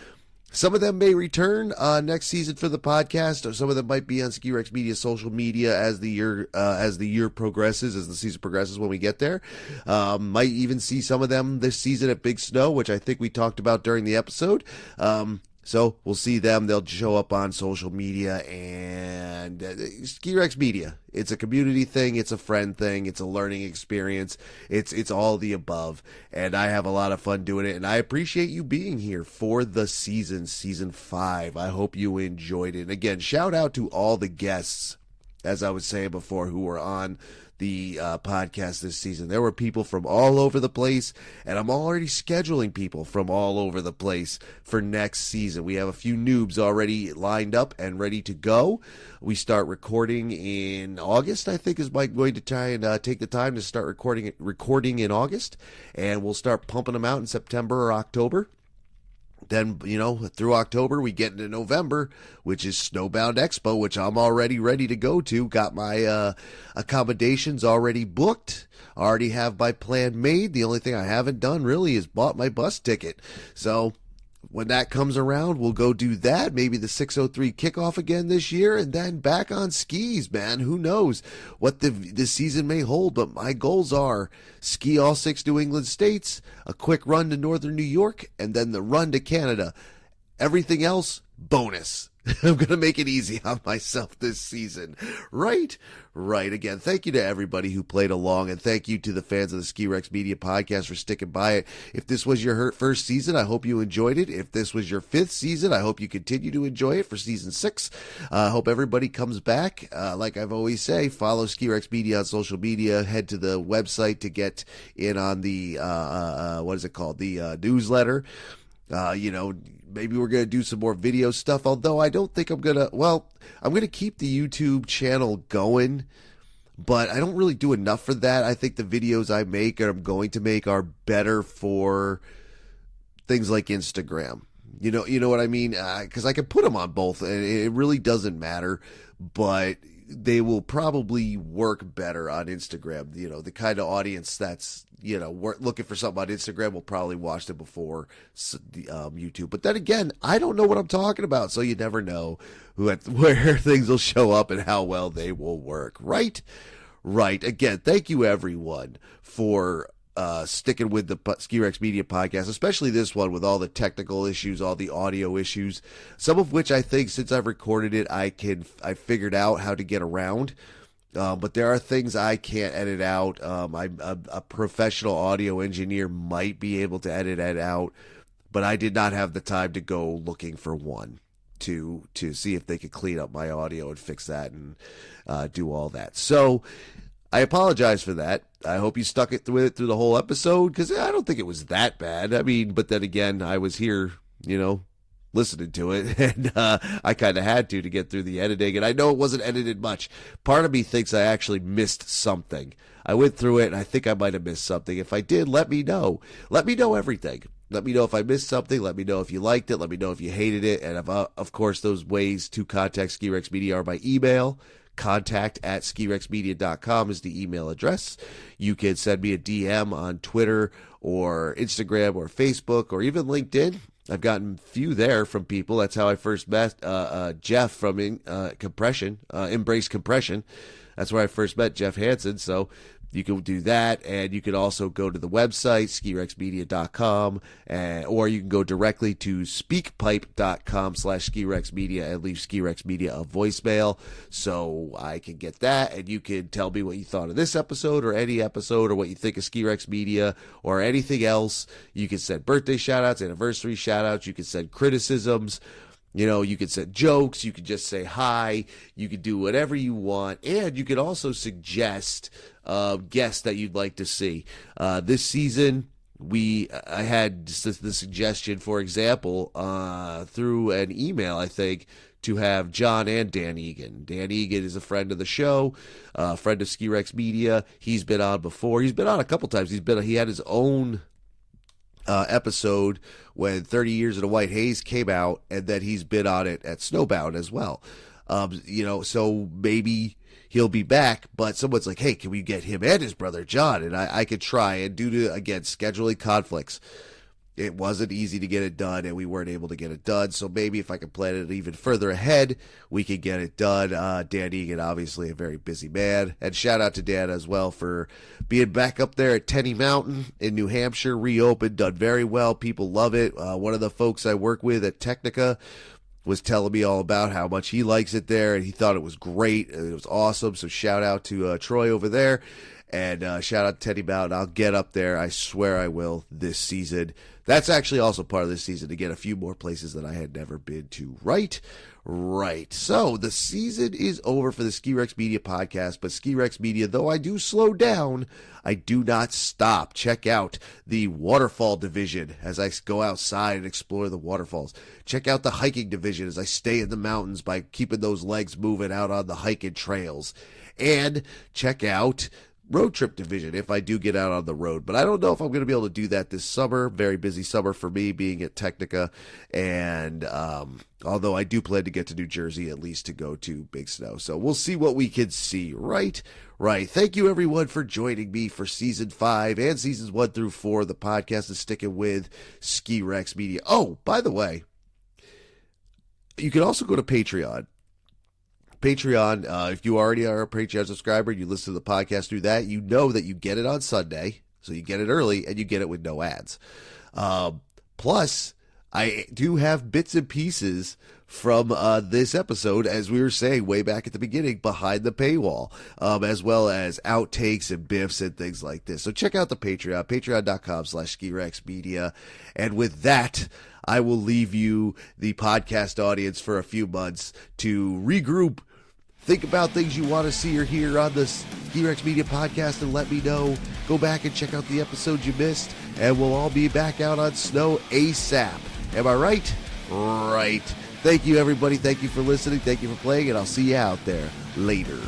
S1: Some of them may return next season for the podcast, or some of them might be on Ski Rex Media social media as the year progresses, as the season progresses when we get there. Might even see some of them this season at Big Snow, which I think we talked about during the episode. So we'll see them. They'll show up on social media and Ski Rex Media. It's a community thing. It's a friend thing. It's a learning experience. It's all the above. And I have a lot of fun doing it. And I appreciate you being here for the season 5. I hope you enjoyed it. And again, shout out to all the guests, as I was saying before, who were on the podcast this season. There were people from all over the place, and I'm already scheduling people from all over the place for next season. We have a few noobs already lined up and ready to go. We start recording in August, I think, is Mike going to try and take the time to start recording in August, and we'll start pumping them out in September or October. Then, through October, we get into November, which is Snowbound Expo, which I'm already ready to go to. Got my accommodations already booked. Already have my plan made. The only thing I haven't done really is bought my bus ticket. So when that comes around, we'll go do that. Maybe the 603 kickoff again this year, and then back on skis, man. Who knows what the season may hold, but my goals are ski all 6 New England states, a quick run to Northern New York, and then the run to Canada. Everything else, bonus. I'm going to make it easy on myself this season. Right. Again, thank you to everybody who played along, and thank you to the fans of the Ski Rex Media podcast for sticking by it. If this was your first season, I hope you enjoyed it. If this was your 5th season, I hope you continue to enjoy it for season 6. I hope everybody comes back. Like I've always say, follow Ski Rex Media on social media. Head to the website to get in on the, the newsletter. Maybe we're going to do some more video stuff, although I don't think I'm going to keep the YouTube channel going, but I don't really do enough for that. I think the videos I make or I'm going to make are better for things like Instagram. You know what I mean? Because I can put them on both, and it really doesn't matter, but they will probably work better on Instagram. The kind of audience that's, we're looking for something on Instagram will probably watch them before YouTube. But then again, I don't know what I'm talking about, so you never know where things will show up and how well they will work. Right. Again, thank you everyone for sticking with the Ski Rex Media podcast, especially this one with all the technical issues, all the audio issues, some of which I think since I've recorded it, I figured out how to get around. But there are things I can't edit out. A professional audio engineer might be able to edit it out, but I did not have the time to go looking for one to see if they could clean up my audio and fix that and do all that. So I apologize for that. I hope you stuck with it through the whole episode, because I don't think it was that bad. I mean, but then again, I was here, listening to it, and I kind of had to get through the editing, and I know it wasn't edited much. Part of me thinks I actually missed something. I went through it, and I think I might have missed something. If I did, let me know. Let me know everything. Let me know if I missed something. Let me know if you liked it. Let me know if you hated it. And of course, those ways to contact Ski Rex Media are by email. Contact@skirexmedia.com is the email address. You can send me a DM on Twitter or Instagram or Facebook or even LinkedIn. I've gotten few there from people. That's how I first met Jeff from Embrace Compression. That's where I first met Jeff Hansen. So you can do that, and you can also go to the website, skirexmedia.com, or you can go directly to speakpipe.com/skirexmedia and leave Ski Rex Media a voicemail, so I can get that, and you can tell me what you thought of this episode or any episode, or what you think of Ski Rex Media or anything else. You can send birthday shout-outs, anniversary shout-outs. You can send criticisms.
S8: You know, you could send jokes, you could just say hi, you could do whatever you want, and you could also suggest guests that you'd like to see. This season, I had the suggestion, for example, through an email, I think, to have John and Dan Egan. Dan Egan is a friend of the show, friend of Ski Rex Media. He's been on before. He's been on a couple times. He had his own episode when 30 Years in a White Haze came out, and then he's been on it at Snowbound as well. You know, so maybe he'll be back, but someone's like, hey, can we get him and his brother John? And I could try, and due to, again, scheduling conflicts, it wasn't easy to get it done, and we weren't able to get it done. So maybe if I can plan it even further ahead, we can get it done. Dan Egan, obviously a very busy man. And shout out to Dan as well for being back up there at Tenny Mountain in New Hampshire, reopened, done very well. People love it. One of the folks I work with at Technica was telling me all about how much he likes it there, and he thought it was great. It was awesome. So shout out to Troy over there. And shout out to Teddy Mountain. I'll get up there. I swear I will this season. That's actually also part of this season, to get a few more places that I had never been to. Right. So the season is over for the Ski Rex Media podcast, but Ski Rex Media, though I do slow down, I do not stop. Check out the waterfall division as I go outside and explore the waterfalls. Check out the hiking division as I stay in the mountains by keeping those legs moving out on the hiking trails. And check out road trip division if I do get out on the road, but I don't know if I'm going to be able to do that this summer. Very busy summer for me being at Technica, and although I do plan to get to New Jersey at least to go to Big Snow, so we'll see what we can see. Right. Thank you everyone for joining me for season 5 and seasons 1 through 4. The podcast is sticking with Ski Rex Media. Oh, by the way, you can also go to Patreon. If you already are a Patreon subscriber and you listen to the podcast through that, you know that you get it on Sunday, so you get it early and you get it with no ads. Plus, I do have bits and pieces from this episode, as we were saying way back at the beginning, behind the paywall, as well as outtakes and biffs and things like this. So check out the Patreon, patreon.com/SkiRexMedia. And with that, I will leave you, the podcast audience, for a few months to regroup, think about things you want to see or hear on the Ski Rex Media podcast, and let me know. Go back and check out the episodes you missed, and we'll all be back out on snow ASAP. Am I right? Right. Thank you, everybody. Thank you for listening. Thank you for playing, and I'll see you out there later.